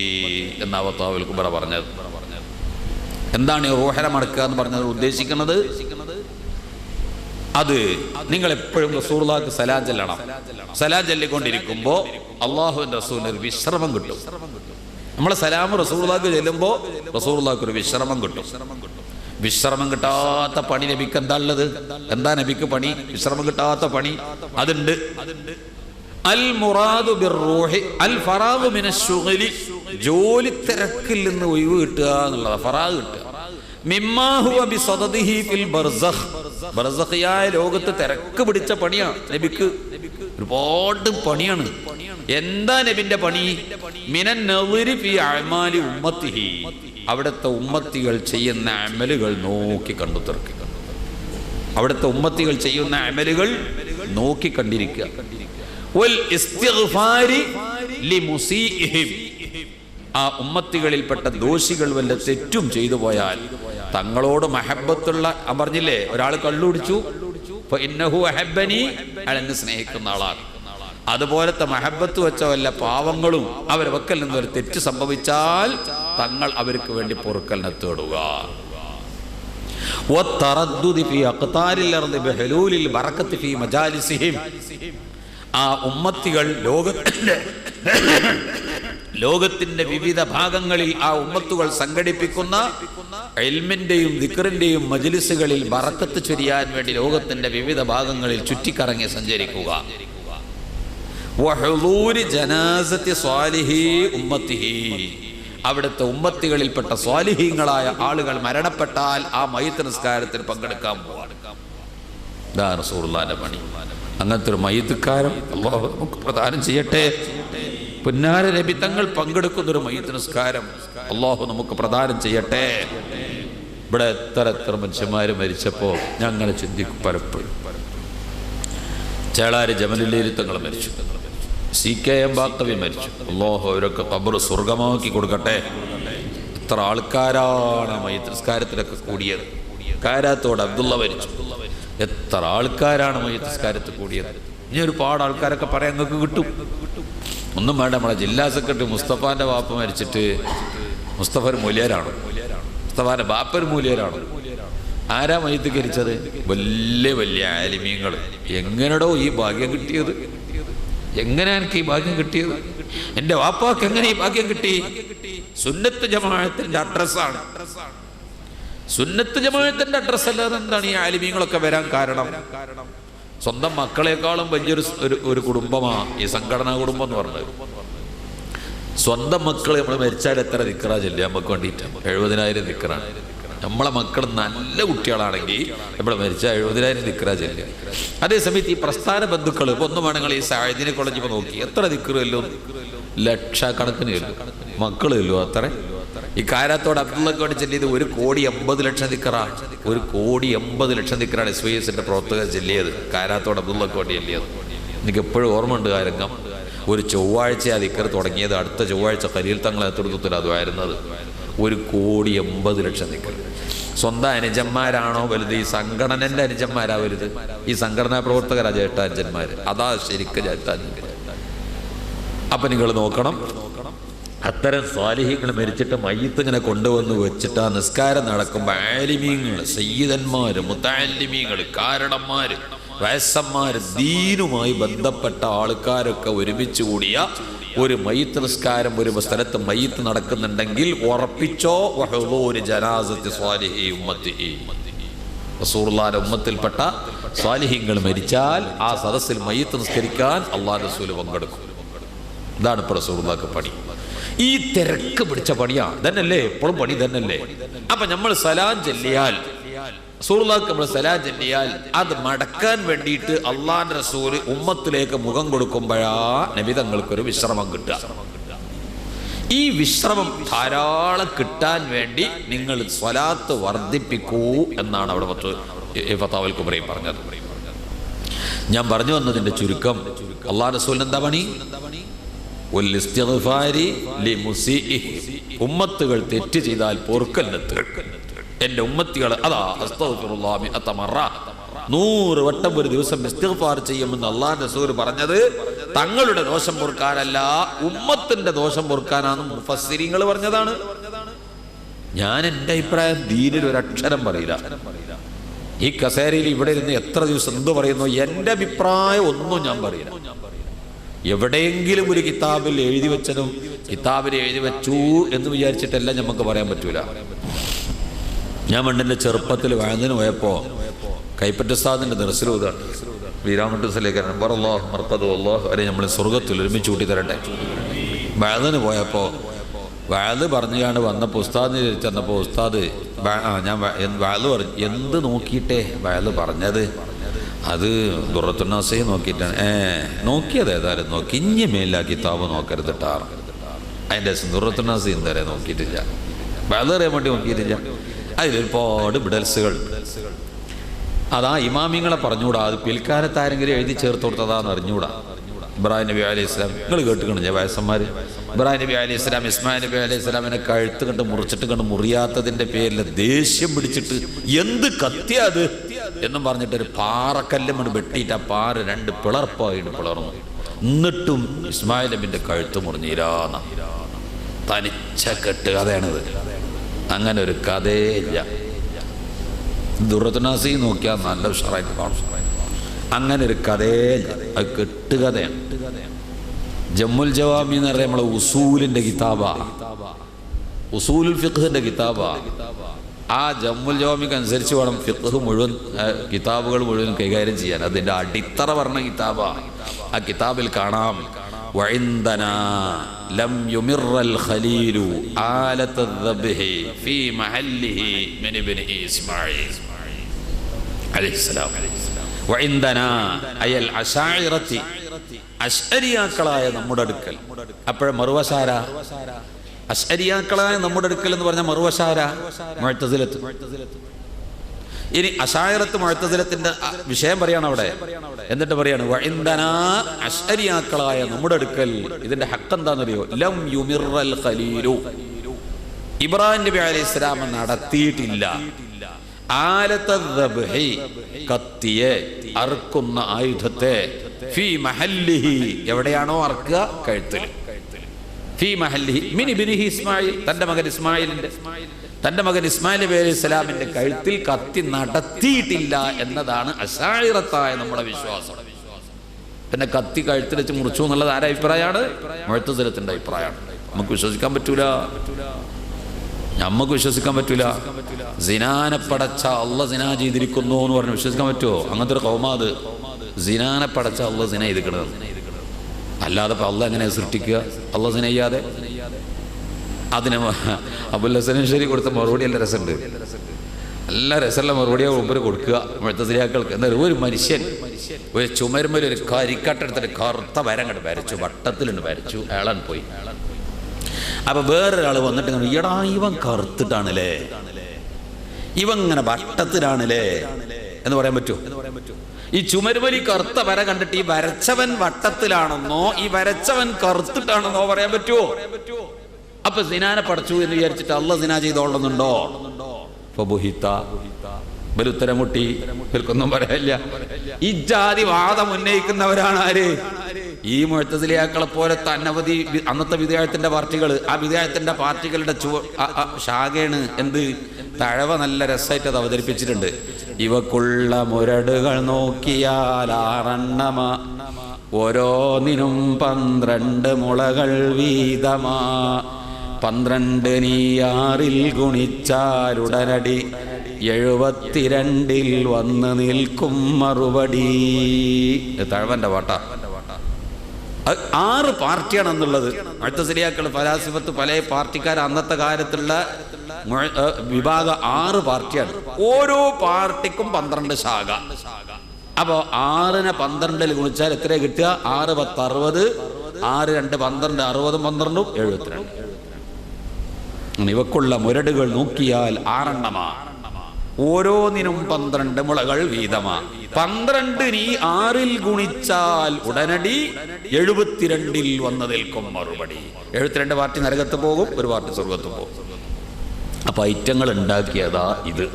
എന്ന ഫതാവൽ കുബ്ര പറഞ്ഞത്. എന്താണ് ഈ റൂഹിനെ മടക്കുക എന്ന് പറഞ്ഞത് ഉദ്ദേശിക്കുന്നത്? അത് നിങ്ങൾ എപ്പോഴും റസൂലുള്ളാഹിക്ക് സലാം ചെല്ലണം. സലാം ചൊല്ലിക്കൊണ്ടിരിക്കുമ്പോൾ അല്ലാഹുവിൻ്റെ റസൂലിന് ഒരു വിശ്രമം കിട്ടും. നമ്മളെ സലാം റസൂലുള്ളാഹിക്ക് ചെല്ലുമ്പോൾ റസൂലുള്ളാഹിക്ക് ഒരു വിശ്രമം കിട്ടും. വിശ്രമം കിട്ടാത്ത പണി നബിക്ക് എന്താ ഉള്ളത്? എന്താ നബിക്ക് പണി? വിശ്രമം കിട്ടാത്ത പണി അതുണ്ട്. അൽ മുറാദു ബിർറൂഹി അൽ ഫറാഗു മിനശ് ശുഗ്ലി, ജോലി തിരക്കിൽ നിന്ന് ഒഴിവ് കിട്ടുക എന്നുള്ളതാ ഫറാഗ് കിട്ടുക. മിമ്മാ ഹുവ ബിസദദിഹി ഫിൽ ബർസഖ്, ബർസഖിയായ ലോകത്ത് തിരക്ക് പിടിച്ച പണിയാണ് നബിക്ക്. ഒരുപാട് പണിയാണ്. എന്താ നബിന്റെ പണി? മിനൻ നളിരി ഫി അഅമാലി ഉമ്മത്തിഹി, അവിടുത്തെ ഉമ്മത്തികൾ ചെയ്യുന്ന അമലുകൾ നോക്കി കണ്ടു തീർക്കുക. അവിടുത്തെ ഉമ്മത്തികൾ ചെയ്യുന്ന അമലുകൾ നോക്കി കണ്ടിരിക്കുക. വൽ ഇസ്തിഗ്ഫാരി ലിമുസീഇഹിം, ആ ഉമ്മത്തികളിൽപ്പെട്ട ദോഷികൾ വല്ല തെറ്റും ചെയ്തു പോയാൽ തങ്ങളോട് മഹബത്തുള്ള, പറഞ്ഞില്ലേ ഒരാൾ കള്ളുടിച്ചു, ഫഇന്നഹു അഹബ്ബനി, അയാൾ എന്നെ സ്നേഹിക്കുന്ന ആളാണ്. അതുപോലത്തെ മഹബത്ത് വെച്ച വല്ല പാവങ്ങളും അവർ വക്കൽ നിന്നൊരു തെറ്റ് സംഭവിച്ചാൽ തങ്ങൾ അവർക്ക് വേണ്ടി പൊറുക്കലിനെ തേടുക. ആ ഉമ്മത്തികൾ ലോകത്തിന്റെ വിവിധ ഭാഗങ്ങളിൽ ആ ഉമ്മത്തുകൾ സംഘടിപ്പിക്കുന്ന ഇൽമിന്റെയും ദിക്റിന്റെയും മജ്ലിസുകളിൽ ബറക്കത്ത് ചൊരിയാൻ വേണ്ടി ലോകത്തിന്റെ വിവിധ ഭാഗങ്ങളിൽ ചുറ്റിക്കറങ്ങി സഞ്ചരിക്കുക. വഹുളൂരി ജനാസത്തി സ്വാലിഹി ഉമ്മത്തിഹി, അവിടുത്തെ ഉമ്മത്തികളിൽപ്പെട്ട സ്വാലിഹീങ്ങളായ ആളുകൾ മരണപ്പെട്ടാൽ ആ മയ്യിത്ത് നിസ്കാരത്തിൽ പങ്കെടുക്കാൻ പോവാണ്. ഇതാണ് റസൂലുള്ളാഹിന്റെ പണി. അങ്ങനത്തെ ഒരു മയ്യിത്തുകാരം അല്ലാഹു നമുക്ക് പ്രദാനം ചെയ്യട്ടെ. പുന്നാര നബി തങ്ങൾ പങ്കെടുക്കുന്ന ഒരു മയ്യിത്ത് നിസ്കാരം അല്ലാഹു നമുക്ക് പ്രദാനം ചെയ്യട്ടെ. ഇവിടെ എത്ര മനുഷ്യന്മാർ മരിച്ചപ്പോൾ ഞങ്ങൾ ചിന്തിക്കും പലപ്പോഴും. ചേളാരി ജമലുല്ലൈലി തങ്ങൾ മരിച്ചു, CKM ബാക്കവി മരിച്ചു. അല്ലാഹു അവരൊക്കെ ഖബർ സ്വർഗമാക്കി കൊടുക്കട്ടെ. എത്ര ആൾക്കാരാണ് മയ്യിത്ത് നിസ്കാരത്തിലൊക്കെ കൂടിയത്. കാരാത്തോട് അബ്ദുള്ള മരിച്ചു. എത്ര ആൾക്കാരാണ് മയ്യിത്ത് നിസ്കാരത്തിൽ കൂടിയത്. ഇനി ഒരുപാട് ആൾക്കാരൊക്കെ പറയാൻ നിങ്ങൾക്ക് കിട്ടും. ഒന്നും വേണ്ട, നമ്മളെ ജില്ലാ സെക്രട്ടറി മുസ്തഫാന്റെ ബാപ്പ മരിച്ചിട്ട്, മുസ്തഫ ഒരു മൂല്യരാണ്, മുസ്തഫാന്റെ ബാപ്പ ഒരു മൂല്യരാണ്. ആരാ മയ്യിത്ത് കരിച്ചത്? വലിയ വലിയ ആലിമീങ്ങൾ. എങ്ങനെടോ ഈ ഭാഗ്യം കിട്ടിയത്? എങ്ങനെ എനിക്ക് ഈ ഭാഗ്യം കിട്ടിയത്? എൻ്റെ വാപ്പാക്ക് എങ്ങനെ ഈ ഭാഗ്യം കിട്ടി? സുന്നത്ത് ജമാഅത്തിന്റെ അഡ്രസ്സാണ്. സുന്നത്ത് ജമാഅത്തിന്റെ അഡ്രസ്സ് അല്ലാതെ എന്താണ് ഈ ആലിമീങ്ങളൊക്കെ വരാൻ കാരണം? സ്വന്തം മക്കളെക്കാളും വലിയൊരു ഒരു കുടുംബമാണ് ഈ സംഘടനാ കുടുംബം എന്ന് പറഞ്ഞത്. സ്വന്തം മക്കൾ നമ്മൾ മരിച്ചാൽ എത്ര ദിക്റാ ചൊല്ലുക നമുക്ക് വേണ്ടിയിട്ട്? 70,000 ദിക്റാണ്. നമ്മളെ മക്കൾ നല്ല കുട്ടികളാണെങ്കിൽ നമ്മൾ മരിച്ചാൽ 70,000 ദിക്റാ ചൊല്ലുക. അതേസമയത്ത് ഈ പ്രസ്ഥാന ബന്ധുക്കൾ ഇപ്പൊ ഒന്നും വേണമെങ്കിൽ ഈ സാഹിദിനെ കോളേജ് ഇപ്പൊ നോക്കി എത്ര ദിക്റല്ലോ, ലക്ഷക്കണക്കിന് ചൊല്ലും മക്കൾ ചൊല്ലും അത്ര. ഈ കാരാത്തോട് അബ്ദുള്ളക്ക് വേണ്ടി ചൊല്ലിയത് 1,80,00,000 ദിക്റാണ്. 1,80,00,000 ദിക്റാണ് SYSന്റെ പ്രവർത്തകർ ചൊല്ലിയത്, കാരാത്തോട് അബ്ദുള്ളക്ക് വേണ്ടി ചൊല്ലിയത്. എനിക്ക് എപ്പോഴും ഓർമ്മയുണ്ട് ആ രംഗം. ഒരു ചൊവ്വാഴ്ച ആ ദിക്ർ തുടങ്ങിയത്, അടുത്ത ചൊവ്വാഴ്ച ഖലീൽ തങ്ങളെ നേതൃത്വത്തിൽ അതുമായിരുന്നത്. 1,80,00,000 ദിക്ർ. സ്വന്തം അനുജന്മാരാണോ വലുത്? ഈ സംഘടനന്റെ അനുജന്മാരാ വലുത്? ഈ സംഘടനാ പ്രവർത്തകരാ ജ്യേഷ്ഠാനുജന്മാർ. അതാ ശരിക്കും ജ്യേഷ്ഠാനുജന്മാർ. അപ്പൊ നിങ്ങൾ നോക്കണം, അത്തരം സ്വാലിഹീങ്ങൾ മരിച്ചിട്ട് മയ്യത്ത് ഇങ്ങനെ കൊണ്ടുവന്ന് വെച്ചിട്ട് ആ നിസ്കാരം നടക്കുമ്പോൾ ആലിമീങ്ങൾ, സയ്യിദന്മാര്, മുതഅല്ലിമീങ്ങൾ, കാരണന്മാര്, വയസ്സന്മാര്, ദീനുമായി ബന്ധപ്പെട്ട ആൾക്കാരൊക്കെ ഒരുമിച്ച് കൂടിയ ഒരു മയ്യത്ത് നിസ്കാരം ഒരു സ്ഥലത്ത് മയ്യത്ത് നടക്കുന്നുണ്ടെങ്കിൽ ഉറപ്പിച്ചോ വഹുദൂരി ജനാസത്തി സ്വാലിഹി ഉമ്മത്തിഹി. റസൂലുള്ളാഹിന്റെ ഉമ്മത്തിൽപ്പെട്ട സ്വാലിഹീങ്ങൾ മരിച്ചാൽ ആ സദസ്സിൽ മയ്യത്ത് നിസ്കരിക്കാൻ അല്ലാഹുവിന്റെ റസൂൽ പങ്കെടുക്കും. ഇതാണ് ഇപ്പോൾ റസൂലുള്ളാഹിക്ക് പണി. ഈ തിരക്ക് പിടിച്ച പണിയാണ്. ഇതന്നല്ലേ എപ്പോഴും പണി തന്നല്ലേ? അപ്പൊ നമ്മൾ സലാം ചൊല്ലിയാൽ, റസൂലുള്ളാഹിക്ക് നമ്മൾ സലാം ചൊല്ലിയാൽ അത് മടക്കാൻ വേണ്ടിയിട്ട് അള്ളാഹുവിന്റെ റസൂൽ ഉമ്മത്തിലേക്ക് മുഖം കൊടുക്കുമ്പോഴാ നബി തങ്ങൾക്കൊരു വിശ്രമം കിട്ടുക. ഈ വിശ്രമം ധാരാളം കിട്ടാൻ വേണ്ടി നിങ്ങൾ സ്വലാത്ത് വർദ്ധിപ്പിക്കൂ എന്നാണ് അവിടെ ഫതാവൽ കുബ്രയിൽ പറഞ്ഞത്. ഞാൻ പറഞ്ഞു വന്നതിന്റെ ചുരുക്കം, അള്ളാഹുവിന്റെ റസൂലിന് എന്താ പണി? ഉമ്മത്തുകൾ തെറ്റ് ചെയ്താൽ പൊറുക്കലിനെത്ത്. എന്റെ ഉമ്മത്തികൾ അതാ 100 വട്ടം ഒരു ദിവസം ഇസ്തിഗ്ഫാർ ചെയ്യുമെന്ന് അല്ലാഹുവിന്റെ റസൂൽ പറഞ്ഞത് തങ്ങളുടെ ദോഷം പൊറുക്കാനല്ല, ഉമ്മത്തിന്റെ ദോഷം പൊറുക്കാനാണ് മുഫസ്സിരീങ്ങൾ പറഞ്ഞതാണ്. ഞാൻ എൻ്റെ അഭിപ്രായം ദീനിൽ ഒരക്ഷരം പറയില്ല. ഈ കസേരയിൽ ഇവിടെ ഇരുന്ന് എത്ര ദിവസം എന്ത് പറയുന്നു, എൻ്റെ അഭിപ്രായം ഒന്നും ഞാൻ പറയില്ല. എവിടെയെങ്കിലും ഒരു കിതാബിൽ എഴുതി വെച്ചതും കിതാബിൽ എഴുതി വെച്ചു എന്ന് വിചാരിച്ചിട്ടല്ല നമുക്ക് പറയാൻ പറ്റൂല. ഞാൻ പണ്ടെൻ്റെ ചെറുപ്പത്തിൽ വയലിന് പോയപ്പോൾ കൈപ്പറ്റ ഉസ്താദിന്റെ ദർസിലൂതാണ് വീരാമട്ടുസിലേക്ക് വരെ നമ്മൾ സ്വർഗത്തിൽ ഒരുമിച്ച് കൂട്ടി തരട്ടെ. വയലിന് പോയപ്പോൾ വയല് പറഞ്ഞാണ് വന്നപ്പോൾ ഉസ്താദിന് ചെന്നപ്പോൾ ഉസ്താദ് ഞാൻ വയല് പറഞ്ഞു, എന്ത് നോക്കിയിട്ടേ വയല് പറഞ്ഞത്? അത് ദുറത്തുന്നാസയെ നോക്കിയിട്ടാണ്. നോക്കിയത് ഏതായാലും നോക്കി, ഇഞ്ഞി മേല കിതാബ് നോക്കരുതിട്ടാ. അതിൻ്റെ ദുറത്തുന്നാസി എന്തായാലും നോക്കിയിട്ടില്ല, വയലേറിയാൻ വേണ്ടി നോക്കിയിട്ടില്ല. അതിലൊരുപാട് ബിഡൽസുകൾ. അതാ ഇമാമിങ്ങളെ പറഞ്ഞുകൂടാ, അത് പിൽക്കാലത്ത് ആരെങ്കിലും എഴുതി ചേർത്ത് കൊടുത്തതാന്ന് അറിഞ്ഞുകൂടാ. ഇബ്രാഹിം നബി അലൈഹി ഇസ്ലാം നിങ്ങൾ കേട്ടുകണില്ലേ വയസ്സന്മാർ? ഇബ്രാഹിം നബി അലൈഹി ഇസ്ലാം ഇസ്മായിൽ നബി അലൈഹി ഇസ്ലാമിനെ കഴുത്ത് കണ്ട് മുറിച്ചിട്ട് കണ്ട് മുറിയാത്തതിൻ്റെ പേരിൽ ദേഷ്യം പിടിച്ചിട്ട് എന്ത് കത്തിയത് എന്നും പറഞ്ഞിട്ട് ഒരു പാറക്കല്ലും കൊണ്ട് വെട്ടിയിട്ട് ആ പാറ 2 പിളർപ്പായിട്ട് പിളർന്നു. എന്നിട്ടും ഇസ്മായിൽ നബിൻ്റെ കഴുത്ത് മുറിഞ്ഞിരാന്ന തനിച്ച കെട്ട് കഥയാണിത്. അങ്ങനെ ഒരു കഥയേ ഇല്ല. ദുറത്തുനാസി നോക്കിയാൽ നല്ല ഉഷാറായിട്ട് കാണും. അങ്ങനെ ഒരു കഥയേ ഇല്ല, അത് കെട്ടുകഥയാണ്. ജമ്മുൽ ജവാമി എന്ന് പറയുന്നത് നമ്മളെ ഉസൂലിന്റെ കിതാബാ, ഉസൂലുൽ ഫിഖ്ഹിന്റെ കിതാബാ. ആ ജമ്മുൽ ജവാമിക്ക് അനുസരിച്ച് വേണം ഫിഖ്ഹ് മുഴുവൻ കിതാബുകൾ മുഴുവൻ കൈകാര്യം ചെയ്യാൻ. അതിന്റെ അടിത്തറ പറഞ്ഞ കിതാബാ. ആ കിതാബിൽ കാണാം, വഇൻദനാ ലം യുമിറൽ ഖലീലു ആലത ദബ്ഹി ഫീ മഹല്ലിഹി മിൻ ഇബ്നി ഇസ്മാഈൽ അലൈഹിസ്സലാം. വഇൻദനാ അയൽ അശാഇറത്തി, അശ്അരിയാക്കളായ നമ്മുടെ അടുക്കൽ. അപ്പോഴേ മറുവശാര അശ്അരിയാക്കളായ നമ്മുടെ അടുക്കൽ എന്ന് പറഞ്ഞ മറുവശാര മുഅ്തസിലത്ത്. ഇനി അശാഇറത്ത് മുഅ്തസിലത്തിന്റെ വിഷയം പറയാണ് അവിടെ. എന്നിട്ട് പറയാണ് വഇൻദനാ, അശ്അരിയാക്കളായ നമ്മുടെ അടുക്കൽ. ഇതിന്റെ ഹഖ് എന്താണെന്നറിയോ? ലം യുമിറൽ ഖലീലു, ഇബ്രാഹിം നബി അലൈഹി ഇസ്ലാം നടത്തിയിട്ടില്ല. ആലത ദബ്ഹി, കത്തിയെ അറുക്കുന്ന ആയുധത്തെ, ഫീ മഹല്ലിഹി, എവിടെയാണോ അറുക്കുക കഴുത്തിൽ, ഫീ മഹല്ലിഹി മിൻ ഇബ്നിഹി ഇസ്മായിൽ, തന്റെ മകൻ ഇസ്മായിൽ നബി അലൈഹി സ്വലാമിന്റെ കഴുത്തിൽ കത്തി നടത്തിയിട്ടില്ല എന്നതാണ് അശാഇറത്തായ നമ്മുടെ വിശ്വാസം. പിന്നെ കത്തി കഴുത്തിൽ വെച്ച് മുറിച്ചു എന്നുള്ളത് ആരുടെ അഭിപ്രായമാണ്? മുഅ്തസിലത്തിന്റെ അഭിപ്രായമാണ്. നമുക്ക് വിശ്വസിക്കാൻ പറ്റൂല, നമുക്ക് വിശ്വസിക്കാൻ പറ്റൂല. സിനാനെ പടച്ച അള്ള സിന ചെയ്തിരിക്കുന്നു എന്ന് പറഞ്ഞ് വിശ്വസിക്കാൻ പറ്റുമോ? അങ്ങനത്തെ ഒരു കൗമാത് സിനാനെ പടച്ച അള്ള സിന ചെയ്തിരിക്കണത്. അല്ലാതെ ഇപ്പം അള്ള എങ്ങനെ സൃഷ്ടിക്കുക? അള്ള സിന ചെയ്യാതെ. അതിന് അബുൽ ഹസൻ ശരി കൊടുത്ത മറുപടി നല്ല രസമുണ്ട്, നല്ല രസമുള്ള മറുപടിയാണ് ഉപരി കൊടുക്കുക മുഅ്തസിലിയാക്കൾക്ക്. എന്തായാലും ഒരു മനുഷ്യൻ ഒരു ചുമരുമ്മൽ ഒരു കരിക്കട്ടെടുത്തിട്ട് കറുത്ത വരം കണ്ട് വരച്ചു, വട്ടത്തിലുണ്ട് വരച്ചു, അയാളാണ് പോയി. അപ്പൊ വേറൊരാൾ വന്നിട്ട് എടാ ഇവൻ കറുത്തിട്ടാണല്ലേ, ഇവൻ ഇങ്ങനെ വട്ടത്തിലാണല്ലേ എന്ന് പറയാൻ പറ്റുമോ? ഈ ചുമരുമലി കറുത്ത വര കണ്ടിട്ട് ഈ വരച്ചവൻ വട്ടത്തിലാണെന്നോ ഈ വരച്ചവൻ കറുത്തിട്ടാണെന്നോ പറയാൻ പറ്റുമോ? അപ്പൊ സിനാനെ പടച്ചു എന്ന് വിചാരിച്ചിട്ട് അള്ള സിന ചെയ്തോളുന്നുണ്ടോ? ഉത്തരം മുട്ടി, ഇവർക്കൊന്നും പറയാനില്ല. ഈ ജാതി വാദം ഉന്നയിക്കുന്നവരാണ് ആര്? ഈ മുഅ്തസിലിയാക്കളെ പോലത്തെ അനവധി അന്നത്തെ വിദ്യാർത്ഥിന്റെ പാർട്ടികൾ. ആ വിദ്യാർത്ഥിന്റെ പാർട്ടികളുടെ ശാഖയാണ് എന്ത്? തഴവ നല്ല രസമായിട്ട് അത് അവതരിപ്പിച്ചിട്ടുണ്ട്. ഇവക്കുള്ള മുരടുകൾ നോക്കിയാൽ 6 ഓരോന്നിനും 12 മുളകൾ വീതമാ. 12 നീ 6 ഗുണിച്ചാൽ ഉടനടി 72 വന്ന് നിൽക്കും മറുപടി. തഴവന്റെ പാട്ടാ. 6 പാർട്ടിയാണെന്നുള്ളത്. മുഅ്തസിലിയാക്കൾ, ഫലാസിഫത്ത്, പല പാർട്ടിക്കാർ അന്നത്തെ കാലത്തുള്ള വിഭാഗം 6 പാർട്ടിയാണ്. ഓരോ പാർട്ടിക്കും 12 ശാഖ. അപ്പോ 6നെ 12 ഗുണിച്ചാൽ എത്ര കിട്ടുക? 6 × 10 = 60, 6 × 2 = 12, 60 12 72. ഇവക്കുള്ള മുരടുകൾ നോക്കിയാൽ 6 ഓരോന്നിനും 12 മുളകൾ വീതമാ. 12 നീ 6 ഗുണിച്ചാൽ ഉടനടി 72 വന്ന് നിൽക്കും മറുപടി. 72 പാർട്ടി നരകത്ത് പോകും, ഒരു പാർട്ടി സ്വർഗത്ത് പോകും. അപ്പൊ ഐറ്റങ്ങൾ ഉണ്ടാക്കിയതാ ഇത്.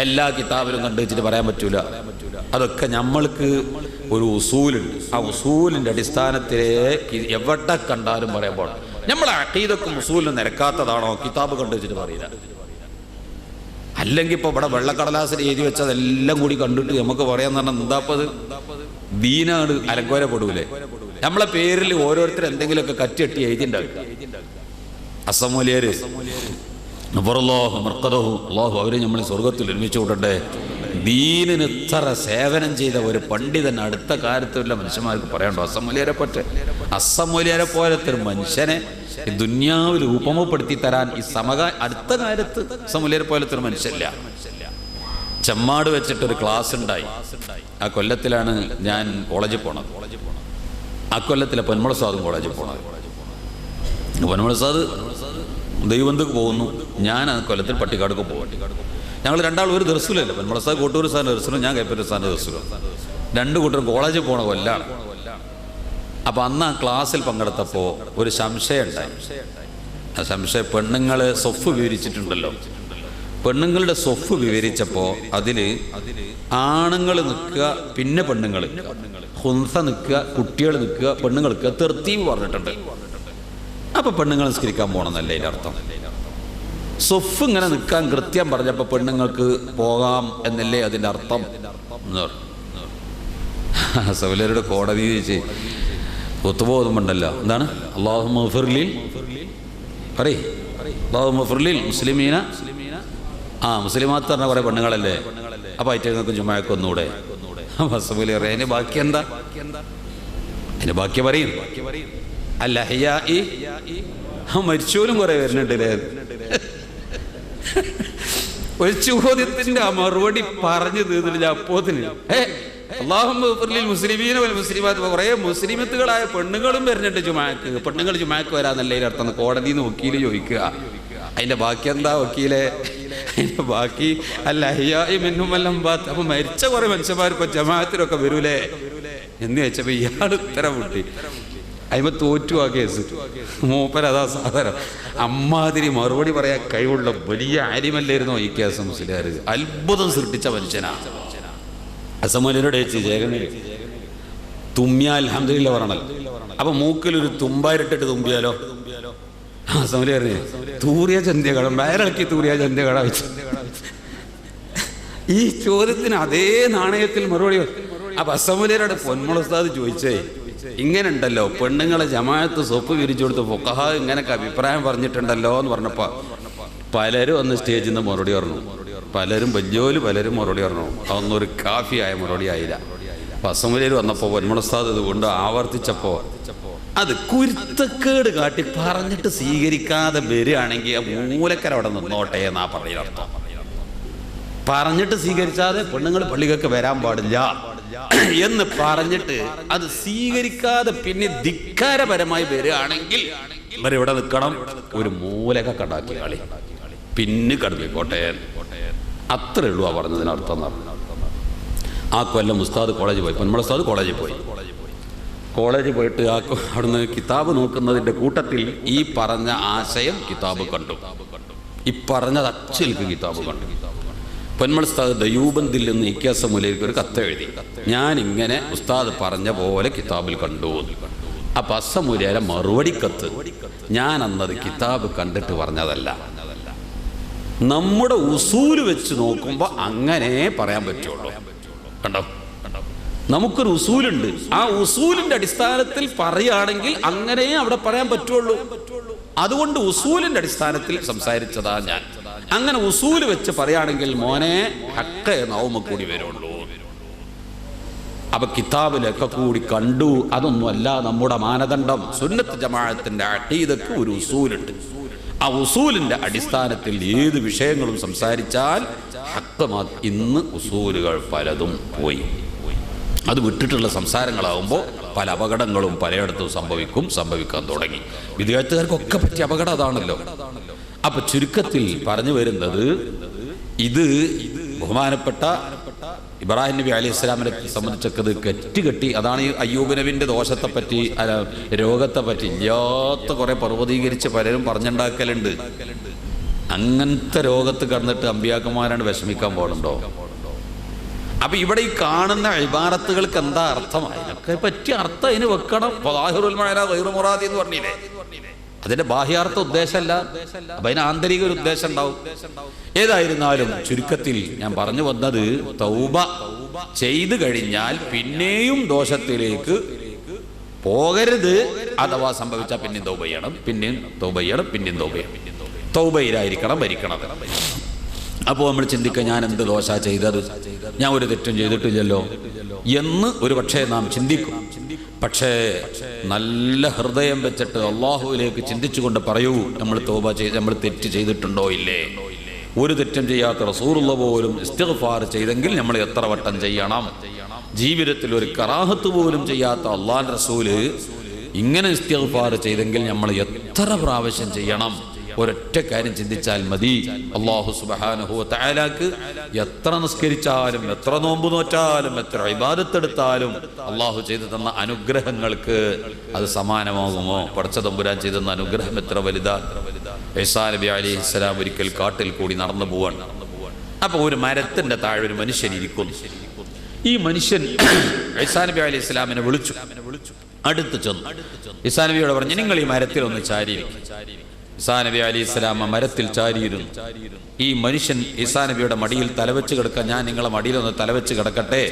എല്ലാ കിതാബിലും കണ്ടു വെച്ചിട്ട് പറയാൻ പറ്റൂല. അതൊക്കെ നമ്മൾക്ക് ഒരു ഉസൂലുണ്ട്. ആ ഉസൂലിന്റെ അടിസ്ഥാനത്തിലെ എവിടെ കണ്ടാലും പറയുമ്പോൾ നമ്മളെ അഖീദക്കും ഉസൂലിനും നിരക്കാത്തതാണോ കിതാബ് കണ്ടു വെച്ചിട്ട് പറയില്ല. അല്ലെങ്കിൽ ഇപ്പൊ ഇവിടെ വെള്ളക്കടലാസിൽ എഴുതി വെച്ചതെല്ലാം കൂടി കണ്ടിട്ട് നമുക്ക് പറയാന്ന് പറഞ്ഞാൽ എന്താപ്പത്? ദീനാണ് അലങ്കോലപ്പെടൂലേ? നമ്മളെ പേരിൽ ഓരോരുത്തർ എന്തെങ്കിലുമൊക്കെ കറ്റിയെട്ടി എഴുതിണ്ടാക്കുക. അസമൂലിയര് അള്ളാഹു അവരെ നമ്മൾ സ്വർഗത്തിൽ ഒരുമിച്ച് കൂട്ടട്ടെ. ദീനിന് ഇത്ര സേവനം ചെയ്ത ഒരു പണ്ഡിതൻ അടുത്ത കാലത്തുള്ള മനുഷ്യന്മാർക്ക് പറയാണ്ടോ? അസമൂലിയരെ പോലത്തെ ഒരു മനുഷ്യനെ ഈ ദുന്യാവിൽ ഉപമപ്പെടുത്തി തരാൻ ഈ അടുത്ത കാലത്ത് അസമൂലിയരെ പോലത്തെ ഒരു മനുഷ്യല്ല. ചെമ്മാട് വെച്ചിട്ടൊരു ക്ലാസ് ഉണ്ടായി. ആ കൊല്ലത്തിലാണ് ഞാൻ കോളേജിൽ പോണത്. ആ കൊല്ലത്തിലെ പൊന്മുളസാദും കോളേജിൽ പോണത്. പൊന്മുളസാദ് ദൈവന്തക്ക് പോകുന്നു, ഞാൻ ആ കൊല്ലത്തിൽ പട്ടിക്കാടുക്ക് പോകും. ഞങ്ങൾ രണ്ടാളും ഒരു ദർസിലല്ല. പൊന്മുളസാദ് കോട്ടൂർ സാറിൻ്റെ ദർസിലും ഞാൻ കൈപ്പറ്റൂർ സാറിൻ്റെ ദർസിലും. 2 കൂട്ടരും കോളേജിൽ പോണ കൊല്ലാണ്. അപ്പം അന്ന് ആ ക്ലാസ്സിൽ പങ്കെടുത്തപ്പോൾ ഒരു സംശയം ഉണ്ടായി. ആ സംശയം പെണ്ണുങ്ങൾ സൊഫ് വിവരിച്ചിട്ടുണ്ടല്ലോ. പെണ്ണുങ്ങളുടെ സൊഫ് വിവരിച്ചപ്പോൾ അതിൽ ആണുങ്ങൾ നിൽക്കുക, പിന്നെ പെണ്ണുങ്ങൾ, ഹുൻസ നിൽക്കുക, കുട്ടികൾ നിൽക്കുക, പെണ്ണുങ്ങൾ നിൽക്കുക, തെർത്തീവ് പറഞ്ഞിട്ടുണ്ട്. അപ്പൊ പെണ്ണുങ്ങൾ നിസ്കരിക്കാൻ പോകണമെന്നല്ലേ അതിൻ്റെ അർത്ഥം? സൊഫ് ഇങ്ങനെ നിൽക്കാൻ കൃത്യം പറഞ്ഞപ്പോൾ പെണ്ണുങ്ങൾക്ക് പോകാം എന്നല്ലേ അതിൻ്റെ അർത്ഥം? സൗലരുടെ കോടതി ചോദിച്ച് ഒത്തുപോകുന്നുണ്ടല്ലോ. എന്താണ്? അല്ലാഹുമ്മ ഗഫിർലി പറയ്, അല്ലാഹുമ്മ ഗഫിർലി മുസ്ലിമീന. മുസ്ലിമാത്ത് പറഞ്ഞ കുറെ പെണ്ണുങ്ങളല്ലേ, അപ്പൊ അയറ്റങ്ങൾക്ക് ജുമാക്ക് ഒന്നുകൂടെ. സൗലി പറയാം, അതിന് ബാക്കി എന്താ? അതിന് ബാക്കി പറയും. അല്ല മരിച്ചോലും കുറെ വരുന്നുണ്ടല്ലേ. ഒരു ചോദ്യത്തിന്റെ ആ മറുപടി പറഞ്ഞു തീർന്നില്ല. അപ്പോത്തിന് കുറെ മുസ്ലിമത്തുകളായ പെണ്ണുങ്ങളും വരുന്നുണ്ട് ജുമാക്ക്. പെണ്ണുങ്ങൾ ജുമാക്ക് വരാന്നല്ലേ അർത്ഥം? കോടതിന്ന് വക്കീല് ചോദിക്കുക, അതിന്റെ ബാക്കി എന്താ വക്കീലെ? അതിന്റെ ബാക്കി അല്ല അപ്പൊ മരിച്ച കുറെ മനുഷ്യന്മാർ ഇപ്പൊ ജമാഅത്തിലൊക്കെ വരൂലേ എന്ന് വെച്ചപ്പോ ഇയാൾ ഉത്തരം മുട്ടി. അതിമ തോറ്റു ആ കേസ്. മൂപ്പരതാ സാധനം. അമ്മാതിരി മറുപടി പറയാൻ കഴിവുള്ള വലിയ ആര്യമല്ലായിരുന്നോ ഈ കേസ്? മുസ്ലിയാർ അത്ഭുതം സൃഷ്ടിച്ച മനുഷ്യനാ. അസമൂലരുടെ തുമ്മിയ അൽഹംദുലില്ലാ പറയണല്ലോ. അപ്പൊ മൂക്കിലൊരു തുമ്പായിട്ടിട്ട് തുമ്പിയാലോ? അസമൂലി തൂറിയ ചന്തിയകട വയറിളക്കി തൂറിയ ചന്തിയകട വെച്ച് ഈ ചോദ്യത്തിന് അതേ നാണയത്തിൽ മറുപടി അപ്പൊ അസമുലയുടെ പൊന്മുള ഉസ്താദ് ചോദിച്ചേ, ഇങ്ങനെ ഉണ്ടല്ലോ പെണ്ണുങ്ങളെ ജമാഅത്ത് സൊപ്പ് വിരിച്ചു കൊടുത്ത് ഫുഖഹ ഇങ്ങനൊക്കെ അഭിപ്രായം പറഞ്ഞിട്ടുണ്ടല്ലോ എന്ന് പറഞ്ഞപ്പോ പലരും അന്ന് സ്റ്റേജിൽ നിന്ന് മറുപടി പറഞ്ഞു. പലരും പലരും മറുപടി പറഞ്ഞു. അതൊന്നും ഒരു കാഫിയായ മറുപടി ആയില്ല. അപ്പൊ അസമുലയിൽ വന്നപ്പോ പൊന്മുള ഉസ്താദ് ഇതുകൊണ്ട് ആവർത്തിച്ചപ്പോ അത് കുരുത്തക്കേട് കാട്ടി പറഞ്ഞിട്ട് സ്വീകരിക്കാതെ വരികയാണെങ്കിൽ ആ മൂലക്കര അവിടെ നിന്നോട്ടെ എന്നാ പറയുന്നർത്ഥം. പറഞ്ഞിട്ട് സ്വീകരിച്ചാതെ പെണ്ണുങ്ങൾ പള്ളികൾക്ക് വരാൻ പാടില്ല എന്ന് പറഞ്ഞിട്ട് അത് സ്വീകരിക്കാതെ പിന്നെ ധിക്കാരപരമായി വരികയാണെങ്കിൽ ഇവരിവിടെ നിൽക്കണം, ഒരു മൂലക കണ്ടാക്കി കളി പിന്നെ കടന്നിക്കോട്ടെ, അത്രേ ഉള്ളൂ ആ പറഞ്ഞതിനർത്ഥം. ആ കൊല്ലം ഉസ്താദ് കോളേജിൽ പോയി, പൊന്മുള ഉസ്താദ് കോളേജിൽ പോയിട്ട് അവിടുന്ന് കിതാബ് നോക്കുന്നതിൻ്റെ കൂട്ടത്തിൽ ഈ പറഞ്ഞ ആശയം കിതാബ് കണ്ടു. ഈ പറഞ്ഞത് അച്ചൽക്ക് കിതാബ് കണ്ടു. പൊന്മുള ഉസ്താദ് ദയൂബന്തിൽ നിന്ന് ഇക്യാസമുലേക്ക് ഒരു കത്ത് എഴുതി, ഞാൻ ഇങ്ങനെ ഉസ്താദ് പറഞ്ഞ പോലെ കിതാബിൽ കണ്ടു. അപ്പം അസമുലയുടെ മറുപടി കത്ത്, ഞാൻ അന്നത് കിതാബ് കണ്ടിട്ട് പറഞ്ഞതല്ല, നമ്മുടെ ഉസൂല് വെച്ച് നോക്കുമ്പോൾ അങ്ങനെ പറയാൻ പറ്റുള്ളൂ. കണ്ടോ, നമുക്കൊരു ഉസൂലുണ്ട്, ആ ഉസൂലിന്റെ അടിസ്ഥാനത്തിൽ പറയുകയാണെങ്കിൽ അങ്ങനെ അവിടെ പറയാൻ പറ്റുള്ളൂ. അതുകൊണ്ട് ഉസൂലിന്റെ അടിസ്ഥാനത്തിൽ സംസാരിച്ചതാ ഞാൻ. അങ്ങനെ ഉസൂല് വെച്ച് പറയുകയാണെങ്കിൽ മോനെ ഹക്ക് നൗമ കൂടി വരുള്ളൂ. അപ്പൊ കിതാബിലൊക്കെ കൂടി കണ്ടു. അതൊന്നുമല്ല നമ്മുടെ മാനദണ്ഡം. സുന്നത്ത് ജമാഅത്തിന്റെ അഖീദക്ക് ഒരു ഉസൂലുണ്ട്. ആ ഉസൂലിന്റെ അടിസ്ഥാനത്തിൽ ഏത് വിഷയങ്ങളും സംസാരിച്ചാൽ ഹക്ക്. ഇന്ന് ഉസൂലുകൾ പലതും പോയി. അത് വിട്ടിട്ടുള്ള സംസാരങ്ങളാകുമ്പോൾ പല അപകടങ്ങളും പലയിടത്തും സംഭവിക്കാൻ തുടങ്ങി. വിദ്യാർത്ഥികൾക്കൊക്കെ പറ്റിയ അപകടം അതാണല്ലോ. അപ്പൊ ചുരുക്കത്തിൽ പറഞ്ഞു വരുന്നത്, ഇത് ബഹുമാനപ്പെട്ട ഇബ്രാഹിം നബി അലൈഹി ഇസ്ലാമിനെ സംബന്ധിച്ചൊക്കെ കെട്ടി അതാണ് ഈ അയ്യൂബ് നബിന്റെ ദോഷത്തെപ്പറ്റി രോഗത്തെപ്പറ്റി ഇല്ലാത്ത കുറെ പർവ്വതീകരിച്ച് പലരും പറഞ്ഞുണ്ടാക്കലുണ്ട്. അങ്ങനത്തെ രോഗത്ത് കിടന്നിട്ട് അമ്പിയാക്കന്മാരാണ് വിഷമിക്കാൻ പോകുന്നുണ്ടോ? അപ്പൊ ഇവിടെ ഈ കാണുന്ന ഇബാറത്തുകൾക്ക് എന്താ അർത്ഥം? അതിനൊക്കെ പറ്റിയ അർത്ഥം അതിന് വെക്കണം. മുറാദി എന്ന് പറഞ്ഞില്ലേ, അതിന്റെ ബാഹ്യാർത്ഥ ഉദ്ദേശമല്ല, അപ്പൊ അതിന് ആന്തരിക ഒരു ഉദ്ദേശം ഉണ്ടാവും. ഏതായിരുന്നാലും ചുരുക്കത്തിൽ ഞാൻ പറഞ്ഞു വന്നത്, തൗബ ചെയ്തു കഴിഞ്ഞാൽ പിന്നെയും ദോഷത്തിലേക്ക് പോകരുത്. അഥവാ സംഭവിച്ചാൽ പിന്നെയും തൗബ ചെയ്യണം, പിന്നെയും തൗബ ചെയ്യണം, തൗബയിലായിരിക്കണം ഭരിക്കണം. അപ്പോൾ നമ്മൾ ചിന്തിക്കുക, ഞാൻ എന്ത് ദോഷ ചെയ്തത്, ഞാൻ ഒരു തെറ്റും ചെയ്തിട്ടില്ലല്ലോ എന്ന് ഒരു പക്ഷേ നാം ചിന്തിക്കും. പക്ഷേ നല്ല ഹൃദയം വെച്ചിട്ട് അള്ളാഹുവിലേക്ക് ചിന്തിച്ചുകൊണ്ട് പറയൂ, നമ്മൾ തൗബ ചെയ്ത് നമ്മൾ തെറ്റ് ചെയ്തിട്ടുണ്ടോ ഇല്ലേ? ഒരു തെറ്റും ചെയ്യാത്ത റസൂലുള്ള പോലും ഇസ്തിഗ്ഫാർ ചെയ്തെങ്കിൽ നമ്മൾ എത്ര വട്ടം ചെയ്യണം? ജീവിതത്തിൽ ഒരു കറാഹത്ത് പോലും ചെയ്യാത്ത അള്ളാഹുവിന്റെ റസൂല് ഇങ്ങനെ ഇസ്തിഗ്ഫാർ ചെയ്തെങ്കിൽ നമ്മൾ എത്ര പ്രാവശ്യം ചെയ്യണം? ഒരൊറ്റ കാര്യം ചിന്തിച്ചാൽ മതി. അല്ലാഹു സുബ്ഹാനഹു വ തആലാക്ക് എത്ര നിസ്കരിച്ചാലും എത്ര നോമ്പ് നോറ്റാലും എത്ര ഇബാദത്ത് എടുത്താലും അള്ളാഹു ചെയ്തു തന്ന അനുഗ്രഹങ്ങൾക്ക് അത് സമാനമാകുമോ? പടച്ച തമ്പുരാൻ ചെയ്തു തന്ന അനുഗ്രഹം എത്ര വലുതാ! ഈസാ നബി അലൈഹിസ്സലാം ഒരിക്കൽ കാട്ടിൽ കൂടി നടന്നു പോവാൻ. അപ്പൊ ഒരു മരത്തിന്റെ താഴെ ഒരു മനുഷ്യൻ ഇരിക്കുന്നു. ഈ മനുഷ്യൻ ഈസാ നബി അലൈഹിസ്സലാമിനെ വിളിച്ചു. അടുത്ത് ചെന്നു ഈസാ നബിയോട് പറഞ്ഞു, നിങ്ങൾ ഈ മരത്തിൽ ഒന്ന് ചാരിയിരിക്കും. ഈസാ നബി അലൈഹിസ്സലാം മരത്തിൽ ചാരിയിരുന്നു. ഈ മനുഷ്യൻ ഈസാ നബിയുടെ മടിയിൽ തലവെച്ച് കിടക്കാൻ, ഞാൻ നിങ്ങളെ മടിയിലൊന്ന് തലവെച്ച് കിടക്കട്ടെ?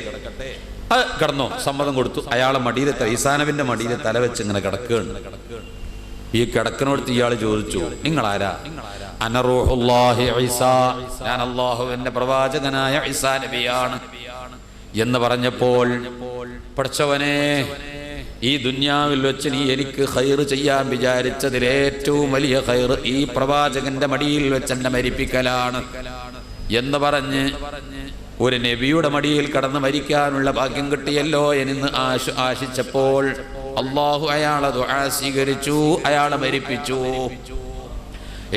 കിടന്നോ? സമ്മതം കൊടുത്തു. അയാളെ മടിയിൽ, ഈസാ നബിന്റെ മടിയിൽ തലവെച്ച് ഇങ്ങനെ കിടക്കുകയാണ്. ഈ കിടക്കനോടത്ത് ഇയാൾ ചോദിച്ചു, നിങ്ങൾ ആരാ? അന റൂഹുല്ലാഹി ഈസാ, ഞാൻ അല്ലാഹുവിന്റെ പ്രവാചകനായ ഈസാ നബിയാണ് എന്ന് പറഞ്ഞപ്പോൾ, പഠിച്ചവനെ, ഈ ദുന്യാവിൽ വെച്ച് നീ എനിക്ക് ഖൈർ ചെയ്യാൻ വിചാരിച്ചതിൽ ഏറ്റവും വലിയ ഖൈർ ഈ പ്രവാചകന്റെ മടിയിൽ വെച്ച് എന്നെ മരിപ്പിക്കലാണ് എന്ന് പറഞ്ഞ് ഒരു നബിയുടെ മടിയിൽ കടന്ന് മരിക്കാനുള്ള ഭാഗ്യം കിട്ടിയല്ലോ എന്ന് ആശിച്ചപ്പോൾ അള്ളാഹു അയാളെ ദുആ സ്വീകരിച്ചു, അയാളെ മരിപ്പിച്ചു.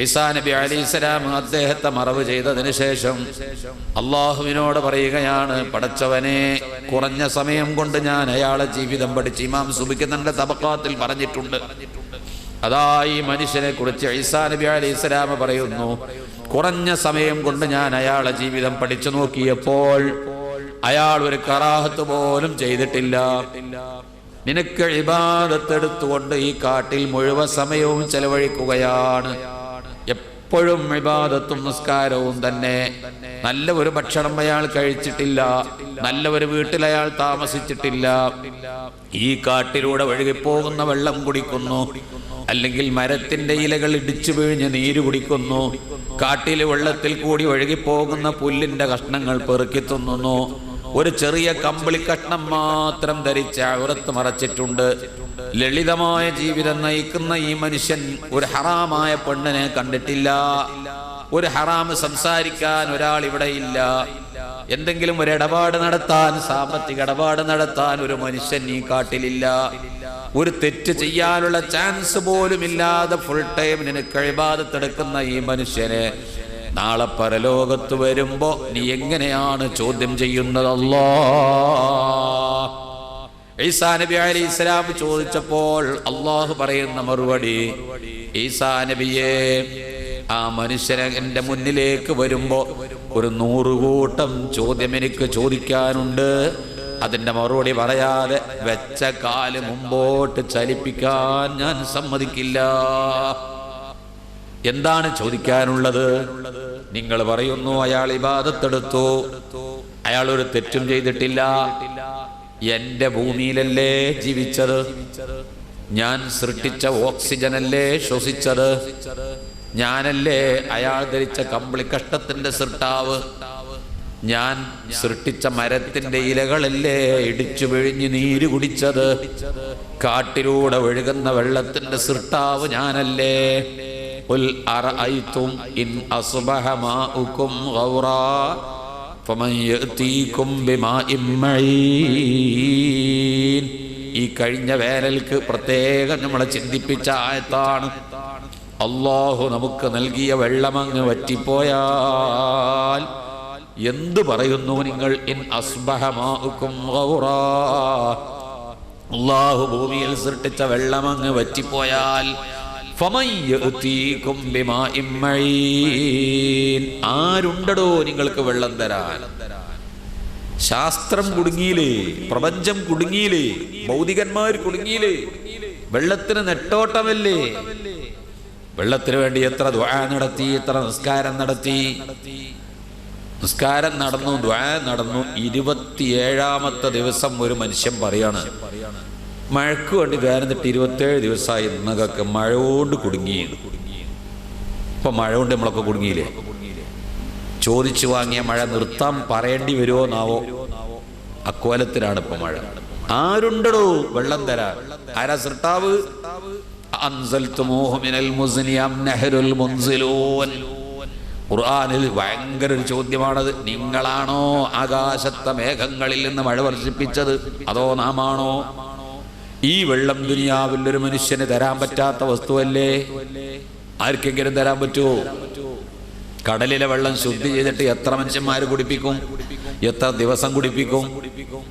ഈസാ നബി അലൈഹിസ്സലാം അദ്ദേഹത്തെ മറവ് ചെയ്തതിന് ശേഷം അള്ളാഹുവിനോട് പറയുകയാണ്, പടച്ചവനെ, കുറഞ്ഞ സമയം കൊണ്ട് ഞാൻ അയാളെ ജീവിതം പഠിച്ച്, ഇമാം സുബിക്ക് തന്റെ തബഖാത്തിൽ പറഞ്ഞിട്ടുണ്ട്. അതാ ഈ മനുഷ്യനെ കുറിച്ച് ഈസാ നബി അലൈഹിസ്സലാം പറയുന്നു, കുറഞ്ഞ സമയം കൊണ്ട് ഞാൻ അയാളെ ജീവിതം പഠിച്ചു നോക്കിയപ്പോൾ അയാൾ ഒരു കറാഹത്ത് പോലും ചെയ്തിട്ടില്ല. നിനക്ക് ഇബാദത്ത് എടുത്തുകൊണ്ട് ഈ കാട്ടിൽ മുഴുവൻ സമയവും ചെലവഴിക്കുകയാണ്. എപ്പോഴും ഇബാദത്തും നിസ്കാരവും തന്നെ. നല്ല ഒരു ഭക്ഷണം അയാൾ കഴിച്ചിട്ടില്ല, നല്ല ഒരു വീട്ടിൽ അയാൾ താമസിച്ചിട്ടില്ല, ഈ കാട്ടിലൂടെ ഒഴുകിപ്പോകുന്ന വെള്ളം കുടിക്കുന്നു, അല്ലെങ്കിൽ മരത്തിന്റെ ഇലകൾ ഇടിച്ചു പിഴിഞ്ഞ് നീര് കുടിക്കുന്നു, കാട്ടിലെ വെള്ളത്തിൽ കൂടി ഒഴുകിപ്പോകുന്ന പുല്ലിന്റെ കഷ്ണങ്ങൾ പെറുക്കി തിന്നുന്നു, ഒരു ചെറിയ കമ്പിളി കഷ്ണം മാത്രം ധരിച്ച് ഔറത്ത് മറച്ചിട്ടുണ്ട്. ലളിതമായ ജീവിതം നയിക്കുന്ന ഈ മനുഷ്യൻ ഒരു ഹറാമായ പെണ്ണിനെ കണ്ടിട്ടില്ല, ഒരു ഹറാം സംസാരിക്കാൻ ഒരാൾ ഇവിടെ ഇല്ല, എന്തെങ്കിലും ഒരു ഇടപാട് നടത്താൻ, സാമ്പത്തിക ഇടപാട് നടത്താൻ ഒരു മനുഷ്യൻ ഈ കാട്ടിലില്ല, ഒരു തെറ്റ് ചെയ്യാനുള്ള ചാൻസ് പോലും ഇല്ലാതെ ഫുൾ ടൈം നിനക്ക് ഇബാദത്തെടുക്കുന്ന ഈ മനുഷ്യനെ നാളെ പരലോകത്ത് വരുമ്പോ നീ എങ്ങനെയാണ് ചോദ്യം ചെയ്യുന്നത്? അല്ലാഹ് ഈസാ നബി അലൈഹിസ്സലാം ചോദിച്ചപ്പോൾ അള്ളാഹു പറയുന്ന മറുപടി, ഈസാ നബിയെ, ആ മനുഷ്യനെ എൻ്റെ മുന്നിലേക്ക് വരുമ്പോ ഒരു 100 കൂട്ടം ചോദ്യം എനിക്ക് ചോദിക്കാനുണ്ട്. അതിൻ്റെ മറുപടി പറയാതെ വെച്ച കാല് മുമ്പോട്ട് ചലിപ്പിക്കാൻ ഞാൻ സമ്മതിക്കില്ല. എന്താണ് ചോദിക്കാനുള്ളത്? നിങ്ങൾ പറയുന്നു അയാൾ ഇബാദത്തെടുത്തു, അയാൾ ഒരു തെറ്റും ചെയ്തിട്ടില്ല, എന്റെ ഭൂമിയിലല്ലേ ജീവിച്ചത്, ഞാൻ സൃഷ്ടിച്ച ഓക്സിജനല്ലേ ശ്വസിച്ചത്, ഞാനല്ലേ അയാൾ ധരിച്ച കമ്പിളി കഷ്ടത്തിന്റെ സൃഷ്ടാവ്, ഞാൻ സൃഷ്ടിച്ച മരത്തിന്റെ ഇലകളല്ലേ ഇടിച്ചു പിഴിഞ്ഞ് നീര് കുടിച്ചത്, കാട്ടിലൂടെ ഒഴുകുന്ന വെള്ളത്തിന്റെ സൃഷ്ടാവ് ഞാനല്ലേ. ഖുൽ അറഅയ്തും ഇൻ അസ്ബഹ മാഉകും ഗൗറാ ഫമൻ യഅതീകും ബിമാഇൻ മഈൻ. ഈ കഴിഞ്ഞ വേനൽക്ക് പ്രത്യേകം നമ്മളെ ചിന്തിപ്പിച്ച ആയത്താണ്. അല്ലാഹു നമുക്ക് നൽകിയ വെള്ളമങ്ങ് വറ്റിപ്പോയാൽ എന്തു പറയുന്നു നിങ്ങൾ? ഇൻ അസ്ബഹ മാഉകും ഗൗറാ, അല്ലാഹു ഭൂമിയിൽ സൃഷ്ടിച്ച വെള്ളമങ്ങ് വറ്റിപ്പോയാൽ ഫമൻ യഅതീകും ബിമാഇൻ മഈൻ, ആരുണ്ടടോ നിങ്ങൾക്ക് വെള്ളം തരാൻ? ശാസ്ത്രം കുടുങ്ങിയില്ലേ, പ്രപഞ്ചം കുടുങ്ങിയില്ലേ, ഭൗതികന്മാർ കുടുങ്ങിയില്ലേ, വെള്ളത്തിന് നെട്ടോട്ടമല്ലേ. വെള്ളത്തിന് വേണ്ടി എത്ര ദുആ നടത്തി, എത്ര നിസ്കാരം നടത്തി. നിസ്കാരം നടന്നു, ദുആ നടന്നു. 27ാമത്തെ ദിവസം ഒരു മനുഷ്യൻ പറയാണ്, മഴക്ക് വേണ്ടി വേനന്നിട്ട് 27 ദിവസമായി ഇന്നൊക്കെ മഴ കൊണ്ട് കുടുങ്ങി. ഇപ്പൊ മഴ കൊണ്ട് നമ്മളൊക്കെ കുടുങ്ങിയില്ലേ? ചോദിച്ചു വാങ്ങിയ മഴ നിർത്താൻ പറയേണ്ടി വരുമോ എന്നാവോ, അക്കോലത്തിലാണ് ഇപ്പൊ മഴ. ആരുണ്ടോ വെള്ളം തരാൻ? ആരാ സൃഷ്ടാവ്? അൻസൽതുമൂഹു മിനൽ മുസ്നി അം നഹ്റുൽ മുൻസിലൂൻ. ഖുർആനിൽ ഭയങ്കര ഒരു ചോദ്യമാണത്. നിങ്ങളാണോ ആകാശത്തെ മേഘങ്ങളിൽ നിന്ന് മഴ വർഷിപ്പിച്ചത്, അതോ നാമാണോ? ഈ വെള്ളം ദുനിയാവിൽ ഒരു മനുഷ്യന് തരാൻ പറ്റാത്ത വസ്തുവല്ലേ? ആർക്കെങ്കിലും തരാൻ പറ്റുമോ? കടലിലെ വെള്ളം ശുദ്ധി ചെയ്തിട്ട് എത്ര മനുഷ്യന്മാർ കുടിപ്പിക്കും, എത്ര ദിവസം കുടിപ്പിക്കും?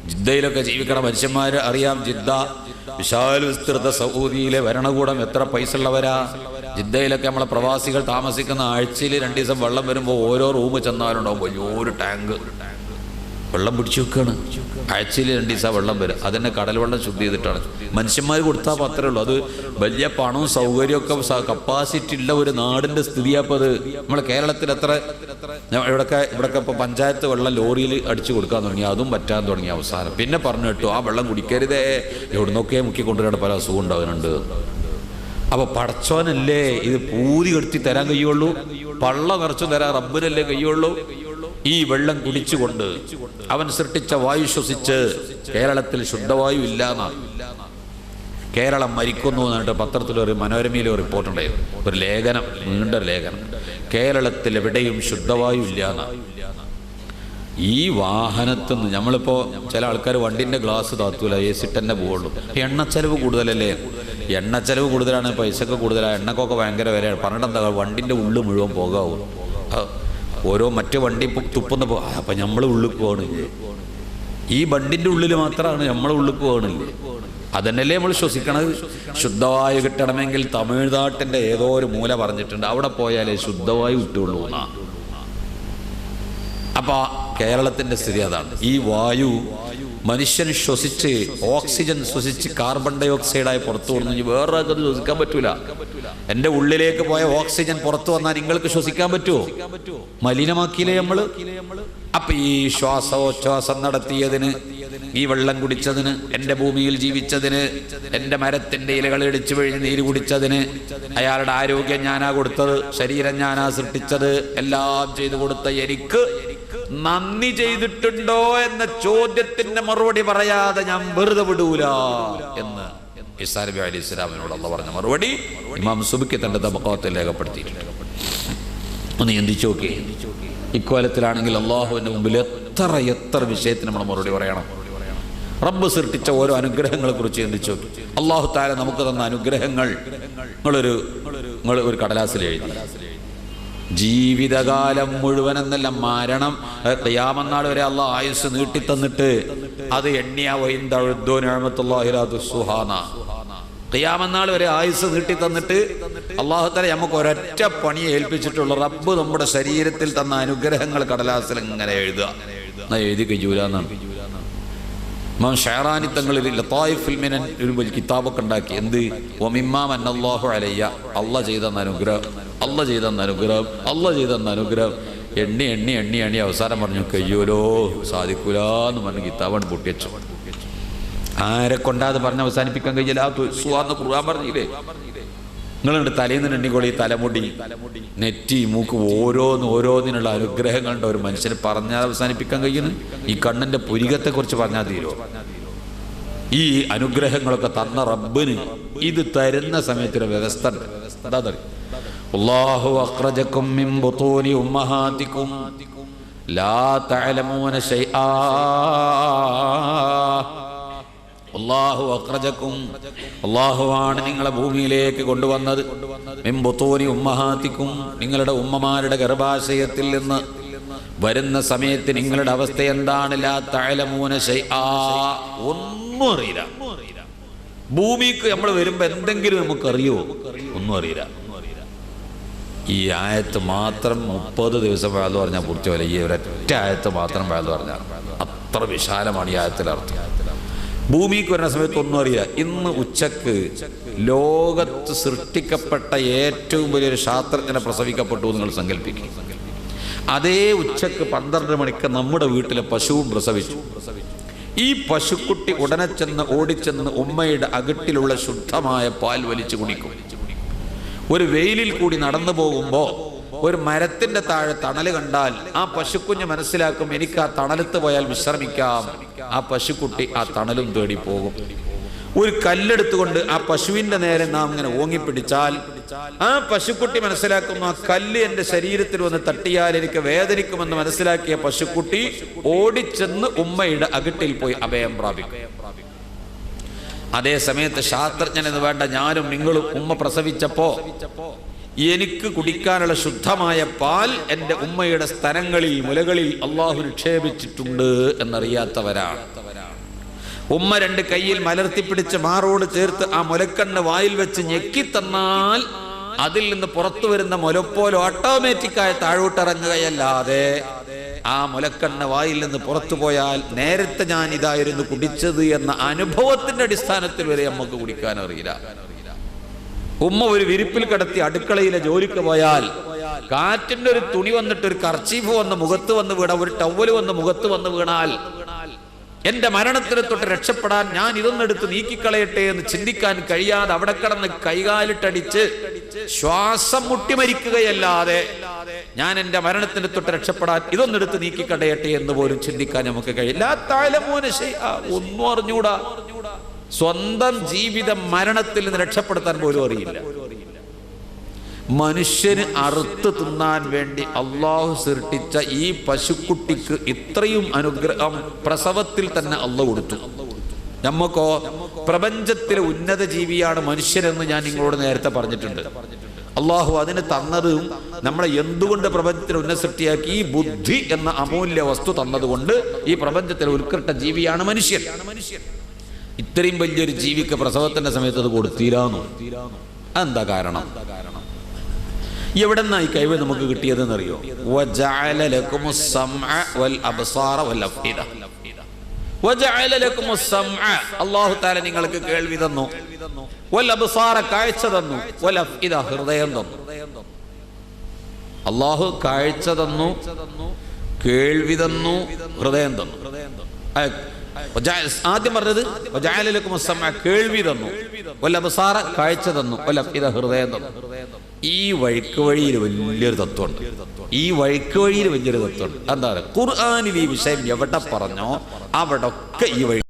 ജിദ്ദയിലൊക്കെ ജീവിക്കണ മനുഷ്യന്മാർ അറിയാം. ജിദ്ദ വിശാല വിസ്തൃത സൗദിയിലെ ഭരണകൂടം എത്ര പൈസ ഉള്ളവരാ. ജിദ്ദയിലൊക്കെ നമ്മളെ പ്രവാസികൾ താമസിക്കുന്ന ആഴ്ചയിൽ 2 ദിവസം വെള്ളം വരുമ്പോൾ ഓരോ റൂം ചെന്നാലുണ്ടാവും വലിയൊരു ടാങ്ക് വെള്ളം പിടിച്ചു വെക്കാണ്. ആഴ്ചയിൽ 2 ദിവസം വെള്ളം വരും. അതിനെ കടൽ വെള്ളം ശുദ്ധി ചെയ്തിട്ടാണ്. മനുഷ്യന്മാർ കൊടുത്താൽ മാത്രമേ ഉള്ളൂ. അത് വലിയ പണവും സൗകര്യമൊക്കെ കപ്പാസിറ്റി ഉള്ള ഒരു നാടിന്റെ സ്ഥിതിയാപ്പോൾ അത്. നമ്മളെ കേരളത്തിൽ എത്ര ഇവിടൊക്കെ ഇപ്പോൾ പഞ്ചായത്ത് വെള്ളം ലോറിയിൽ അടിച്ചു കൊടുക്കാൻ തുടങ്ങി, അതും പറ്റാൻ തുടങ്ങി. അവസാനം പിന്നെ പറഞ്ഞു കേട്ടു, ആ വെള്ളം കുടിക്കരുതേ, എവിടുന്നൊക്കെ മുക്കിക്കൊണ്ടുവരാൻ പല അസുഖം ഉണ്ടാകുന്നുണ്ട്. അപ്പൊ പടച്ചോനല്ലേ ഇത് പൂതി കെടുത്തി തരാൻ കഴിയുള്ളൂ, പള്ള നിറച്ചു തരാൻ റബ്ബിനല്ലേ കഴിയുള്ളൂ. ഈ വെള്ളം കുടിച്ചുകൊണ്ട് അവൻ സൃഷ്ടിച്ച വായു ശ്വസിച്ച് കേരളത്തിൽ ശുദ്ധവായു ഇല്ലാന്നാ, കേരളം മരിക്കുന്നു എന്നിട്ട് പത്രത്തിലൊരു മനോരമയിലെ റിപ്പോർട്ടുണ്ടായിരുന്നു, ഒരു ലേഖനം, നീണ്ട ലേഖനം. കേരളത്തിൽ എവിടെയും ശുദ്ധവായു ഇല്ലാന്നാ. ഈ വാഹനത്തിൽ നിന്ന് നമ്മളിപ്പോൾ ചില ആൾക്കാർ വണ്ടിൻ്റെ ഗ്ലാസ് താത്തൂല, AC തന്നെ പോവുള്ളൂ. എണ്ണച്ചെലവ് കൂടുതലല്ലേ? എണ്ണച്ചെലവ് കൂടുതലാണ്, പൈസക്ക് കൂടുതലാണ്, എണ്ണക്കൊക്കെ ഭയങ്കര വിലയാണ്. പറഞ്ഞിട്ടെന്താ, വണ്ടിൻ്റെ ഉള്ളിൽ മുഴുവൻ പോകാവും. ഓരോ മറ്റു വണ്ടി തുപ്പുന്ന അപ്പം നമ്മൾ ഉള്ളിൽ പോകണില്ലേ? ഈ വണ്ടിൻ്റെ ഉള്ളിൽ മാത്രമാണ് നമ്മൾ ഉള്ളിൽ പോകണില്ലേ? അതന്നല്ലേ നമ്മൾ ശ്വസിക്കണത്. ശുദ്ധവായു കിട്ടണമെങ്കിൽ തമിഴ്നാട്ടിൻ്റെ ഏതോ ഒരു മൂല പറഞ്ഞിട്ടുണ്ട്, അവിടെ പോയാലേ ശുദ്ധവായു കിട്ടുള്ളൂ എന്നാ. അപ്പൊ കേരളത്തിന്റെ സ്ഥിതി അതാണ്. ഈ വായു മനുഷ്യൻ ശ്വസിച്ച്, ഓക്സിജൻ ശ്വസിച്ച് കാർബൺ ഡൈ ഓക്സൈഡായി പുറത്തു കൊടുത്തു. വേറെ ശ്വസിക്കാൻ പറ്റൂല. എൻ്റെ ഉള്ളിലേക്ക് പോയ ഓക്സിജൻ പുറത്തു വന്നാൽ നിങ്ങൾക്ക് ശ്വസിക്കാൻ പറ്റുമോ? മലിനമാക്കിയില്ലേ നമ്മള്? അപ്പൊ ഈ ശ്വാസോച്ഛ്വാസം നടത്തിയതിന്, ഈ വെള്ളം കുടിച്ചതിന്, എൻ്റെ ഭൂമിയിൽ ജീവിച്ചതിന്, എൻ്റെ മരത്തിന്റെ ഇലകൾ ഇടിച്ചു പിഴിഞ്ഞ് നീര് കുടിച്ചതിന്, അയാളുടെ ആരോഗ്യം ഞാനാ കൊടുത്തത്, ശരീരം ഞാനാ സൃഷ്ടിച്ചത്, എല്ലാം ചെയ്തു കൊടുത്ത എനിക്ക് നന്ദി ചെയ്തിട്ടുണ്ടോ എന്ന ചോദ്യത്തിന്റെ മറുപടി പറയാതെ ഞാൻ വെറുതെ വിടൂല എന്ന് ഈസാ നബി അലൈഹി സ്വലാമിനോട് അല്ലാഹു പറഞ്ഞ മറുപടി ഇമാം സുബ്കി തന്റെ തബഖാത്തിൽ രേഖപ്പെടുത്തിയിട്ടുണ്ട്. ഒന്ന് ചിന്തിച്ചു നോക്കി. ഇക്കോലത്തിലാണെങ്കിൽ അള്ളാഹുവിന്റെ മുമ്പിൽ എത്ര വിഷയത്തിന് നമ്മൾ മറുപടി പറയണം. റബ്ബ് സൃഷ്ടിച്ച ഓരോ അനുഗ്രഹങ്ങളെ കുറിച്ച് ചിന്തിച്ചു നോക്കി. അള്ളാഹു തആല നമുക്ക് തന്ന അനുഗ്രഹങ്ങൾ നിങ്ങൾ ഒരു കടലാസിൽ എഴുതി. ജീവിതകാലം മുഴുവൻ എന്നല്ല, മരണം ഖിയാമത്ത് നാൾ വരെ അള്ളാഹ് ആയുസ് നീട്ടി തന്നിട്ട് അത് ഖിയാമത്ത് നാൾ വരെ ആയുസ് നീട്ടി തന്നിട്ട് അള്ളാഹു തആല നമുക്ക് ഒരൊറ്റ പണിയെ ഏൽപ്പിച്ചിട്ടുള്ള റബ്ബ് നമ്മുടെ ശരീരത്തിൽ തന്ന അനുഗ്രഹങ്ങൾ കടലാസിൽ ഇങ്ങനെ എഴുതുക. എഴുതി കഴിയൂലെന്നാണ് ഇമാം ഷഅറാനി തങ്ങളിൽ ലതായിഫുൽ മിനൻ ഒരു വലിയ കിതാബൊക്കെ ഉണ്ടാക്കി. എന്ത്? വമിമ്മാ മന്നല്ലാഹു അലയ്യ, അള്ളാഹ് ചെയ്ത അനുഗ്രഹം, അള്ളാഹ് ചെയ്ത അനുഗ്രഹം, അള്ളാഹ് ചെയ്ത അനുഗ്രഹം എണ്ണി എണ്ണി എണ്ണി എണ്ണി അവസാനം പറഞ്ഞു കഴിയൂലോ, സാധിക്കൂലെന്ന് പറഞ്ഞ് കിതാബാണ് പൊട്ടിച്ചു. ആരെ കൊണ്ടാത് പറഞ്ഞ് അവസാനിപ്പിക്കാൻ കഴിയില്ല. സുവാന്ന് ഖുർആൻ പറഞ്ഞില്ലേ? നിങ്ങളുടെ തലേന്ന് എണ്ണിക്കോളി, തലമുടി, നെറ്റി, മൂക്ക്, ഓരോന്നിനുള്ള അനുഗ്രഹങ്ങളുടെ ഒരു മനുഷ്യന് പറഞ്ഞാൽ അവസാനിപ്പിക്കാൻ കഴിയുന്നു? ഈ കണ്ണിന്റെ പുരികത്തെ കുറിച്ച് പറഞ്ഞാൽ തീരോ? ഈ അനുഗ്രഹങ്ങളൊക്കെ തന്ന റബ്ബിന് ഇത് തരുന്ന സമയത്തൊരു വ്യവസ്ഥ ഉണ്ട്. അല്ലാഹു അഖ്റജകും മിൻ ബുതൂനി ഉമ്മഹാതികും ലാ തഅലമൂന ശൈആ. അല്ലാഹു അഖ്റജകും, അല്ലാഹുവാണ് നിങ്ങളെ ഭൂമിയിലേക്ക് കൊണ്ടുവന്നത്. മിൻ ബുതൂനി ഉമ്മഹാതികും, നിങ്ങളുടെ ഉമ്മമാരുടെ ഗർഭാശയത്തിൽ നിന്ന് വരുന്ന സമയത്ത് നിങ്ങളുടെ അവസ്ഥ എന്താണ്? ലാ തഅലമൂന ശൈആ, ഒന്നും അറിയില്ല. ഭൂമിക്ക് നമ്മൾ വരുമ്പോ എന്തെങ്കിലും നമുക്കറിയോ? ഒന്നും അറിയില്ല. ഈ ആയത്ത് മാത്രം 30 ദിവസം വേള് പറഞ്ഞാൽ പൂർത്തി പോലെ. ഈ ഒരൊറ്റ ആയത്ത് മാത്രം വേള് പറഞ്ഞാൽ അത്ര വിശാലമാണ് ഈ ആയത്തിൽ അർത്ഥം. ഭൂമിക്ക് വരുന്ന സമയത്ത് ഒന്നും അറിയില്ല. ഇന്ന് ഉച്ചക്ക് ലോകത്ത് സൃഷ്ടിക്കപ്പെട്ട ഏറ്റവും വലിയൊരു ശാസ്ത്രജ്ഞനെ പ്രസവിക്കപ്പെട്ടു നിങ്ങൾ സങ്കല്പിക്കും. അതേ ഉച്ചക്ക് 12 മണിക്ക് നമ്മുടെ വീട്ടിലെ പശുവും പ്രസവിച്ചു. ഈ പശുക്കുട്ടി ഉടനെ ചെന്ന് ഓടിച്ചെന്ന് ഉമ്മയുടെ അകട്ടിലുള്ള ശുദ്ധമായ പാൽ വലിച്ചു കുടിക്കും. ഒരു വെയിലിൽ കൂടി നടന്നു പോകുമ്പോൾ ഒരു മരത്തിന്റെ താഴെ തണല് കണ്ടാൽ ആ പശുക്കുഞ്ഞ് മനസ്സിലാക്കും, എനിക്ക് ആ തണലത്ത് പോയാൽ വിശ്രമിക്കാം. ആ പശുക്കുട്ടി ആ തണലും തേടി പോകും. ഒരു കല്ലെടുത്തുകൊണ്ട് ആ പശുവിന്റെ നേരെ നാം ഇങ്ങനെ ഓങ്ങിപ്പിടിച്ചാൽ ആ പശുക്കുട്ടി മനസ്സിലാക്കുന്നു, ആ കല്ല് എന്റെ ശരീരത്തിൽ വന്ന് തട്ടിയാൽ എനിക്ക് വേദനിക്കുമെന്ന് മനസ്സിലാക്കിയ പശുക്കുട്ടി ഓടിച്ചെന്ന് ഉമ്മയുടെ അകട്ടിൽ പോയി അഭയം പ്രാപിക്കും. അതേ സമയത്ത് ശാസ്ത്രജ്ഞനെന്ന് വേണ്ട ഞാനും നിങ്ങളും ഉമ്മ പ്രസവിച്ചപ്പോ എനിക്ക് കുടിക്കാനുള്ള ശുദ്ധമായ പാൽ എൻ്റെ ഉമ്മയുടെ സ്തനങ്ങളിൽ, മുലകളിൽ അള്ളാഹു നിക്ഷേപിച്ചിട്ടുണ്ട് എന്നറിയാത്തവരാണ്. ഉമ്മ 2 കൈയിൽ മലർത്തിപ്പിടിച്ച് മാറോട് ചേർത്ത് ആ മുലക്കണ്ണ് വായിൽ വെച്ച് ഞെക്കിത്തന്നാൽ അതിൽ നിന്ന് പുറത്തു വരുന്ന മുലപ്പോലും ഓട്ടോമാറ്റിക്കായി താഴോട്ടിറങ്ങുകയല്ലാതെ ആ മുലക്കണ്ണ് വായിൽ നിന്ന് പുറത്തു പോയാൽ നേരത്തെ ഞാൻ ഇതായിരുന്നു കുടിച്ചത് എന്ന അനുഭവത്തിന്റെ അടിസ്ഥാനത്തിൽ വരെ നമുക്ക് കുടിക്കാൻ അറിയില്ല. ഉമ്മ ഒരു വിരിപ്പിൽ കിടത്തി അടുക്കളയിലെ ജോലിക്ക് പോയാൽ കാറ്റിന്റെ ഒരു തുണി വന്നിട്ട് ഒരു കർച്ചീഫ് വന്ന് മുഖത്ത് വന്ന് വീണ, ഒരു ടവല് വന്ന് മുഖത്ത് വന്ന് വീണാൽ എന്റെ മരണത്തിനെ തൊട്ട് രക്ഷപ്പെടാൻ ഞാൻ ഇതൊന്നെടുത്ത് നീക്കിക്കളയട്ടെ എന്ന് ചിന്തിക്കാൻ കഴിയാതെ അവിടെ കിടന്ന് കൈകാലിട്ടടിച്ച് ശ്വാസം മുട്ടിമരിക്കുകയല്ലാതെ ഞാൻ എന്റെ മരണത്തിനെ തൊട്ട് രക്ഷപ്പെടാൻ ഇതൊന്നെടുത്ത് നീക്കിക്കളയട്ടെ എന്ന് പോലും ചിന്തിക്കാൻ നമുക്ക് കഴിയില്ല. ഒന്നും അറിഞ്ഞൂടാ. സ്വന്തം ജീവിതം മരണത്തിൽ നിന്ന് രക്ഷപ്പെടുത്താൻ പോലും അറിയില്ല. മനുഷ്യന് അറുത്ത് തിന്നാൻ വേണ്ടി അള്ളാഹു സൃഷ്ടിച്ച ഈ പശുക്കുട്ടിക്ക് ഇത്രയും അനുഗ്രഹം പ്രസവത്തിൽ തന്നെ അള്ളാഹു കൊടുത്തു. നമുക്കോ പ്രപഞ്ചത്തിലെ ഉന്നത ജീവിയാണ് മനുഷ്യരെന്ന് ഞാൻ നിങ്ങളോട് നേരത്തെ പറഞ്ഞിട്ടുണ്ട്. അള്ളാഹു അതിന് തന്നതും നമ്മളെ എന്തുകൊണ്ട് പ്രപഞ്ചത്തിൽ ഉന്നത സൃഷ്ടിയാക്കി? ഈ ബുദ്ധി എന്ന അമൂല്യ വസ്തു തന്നതുകൊണ്ട് ഈ പ്രപഞ്ചത്തിലെ ഉത്കൃഷ്ട ജീവിയാണ് മനുഷ്യൻ. ഇത്രയും വലിയൊരു ജീവിക്ക് പ്രസവത്തിന്റെ സമയത്ത് അത് കൊടുത്തീരാന്നു. അതെന്താ കാരണം? എവിടെ നിന്നായി കഴിവ് നമുക്ക് കിട്ടിയതെന്നറിയോ? വജഅല ലക്കുമുസ് സമഅ, അല്ലാഹു തആല നിങ്ങൾക്ക് കേൾവി തന്നു, വൽ അബ്സാറ കാഴ്ച തന്നു, വൽ അഫ്ഇദ ഹൃദയം തന്നു. അല്ലാഹു കാഴ്ച തന്നു, കേൾവി തന്നു, ഹൃദയം തന്നു. ആദ്യം പറഞ്ഞത് വജഅല ലക്കുമുസ് സമഅ, കേൾവി തന്നു, വൽ അബ്സാറ കാഴ്ച തന്നു, വൽ അഫ്ഇദ ഹൃദയം തന്നു. ഈ വഴിക്ക് വഴിയിൽ വലിയൊരു തത്വമുണ്ട്. ഈ വഴിക്ക് വഴിയിൽ വലിയൊരു തത്വമുണ്ട്. എന്താണ്? ഖുർആനിൽ ഈ വിഷയം എവിടെ പറഞ്ഞോ അവിടൊക്കെ ഈ വഴി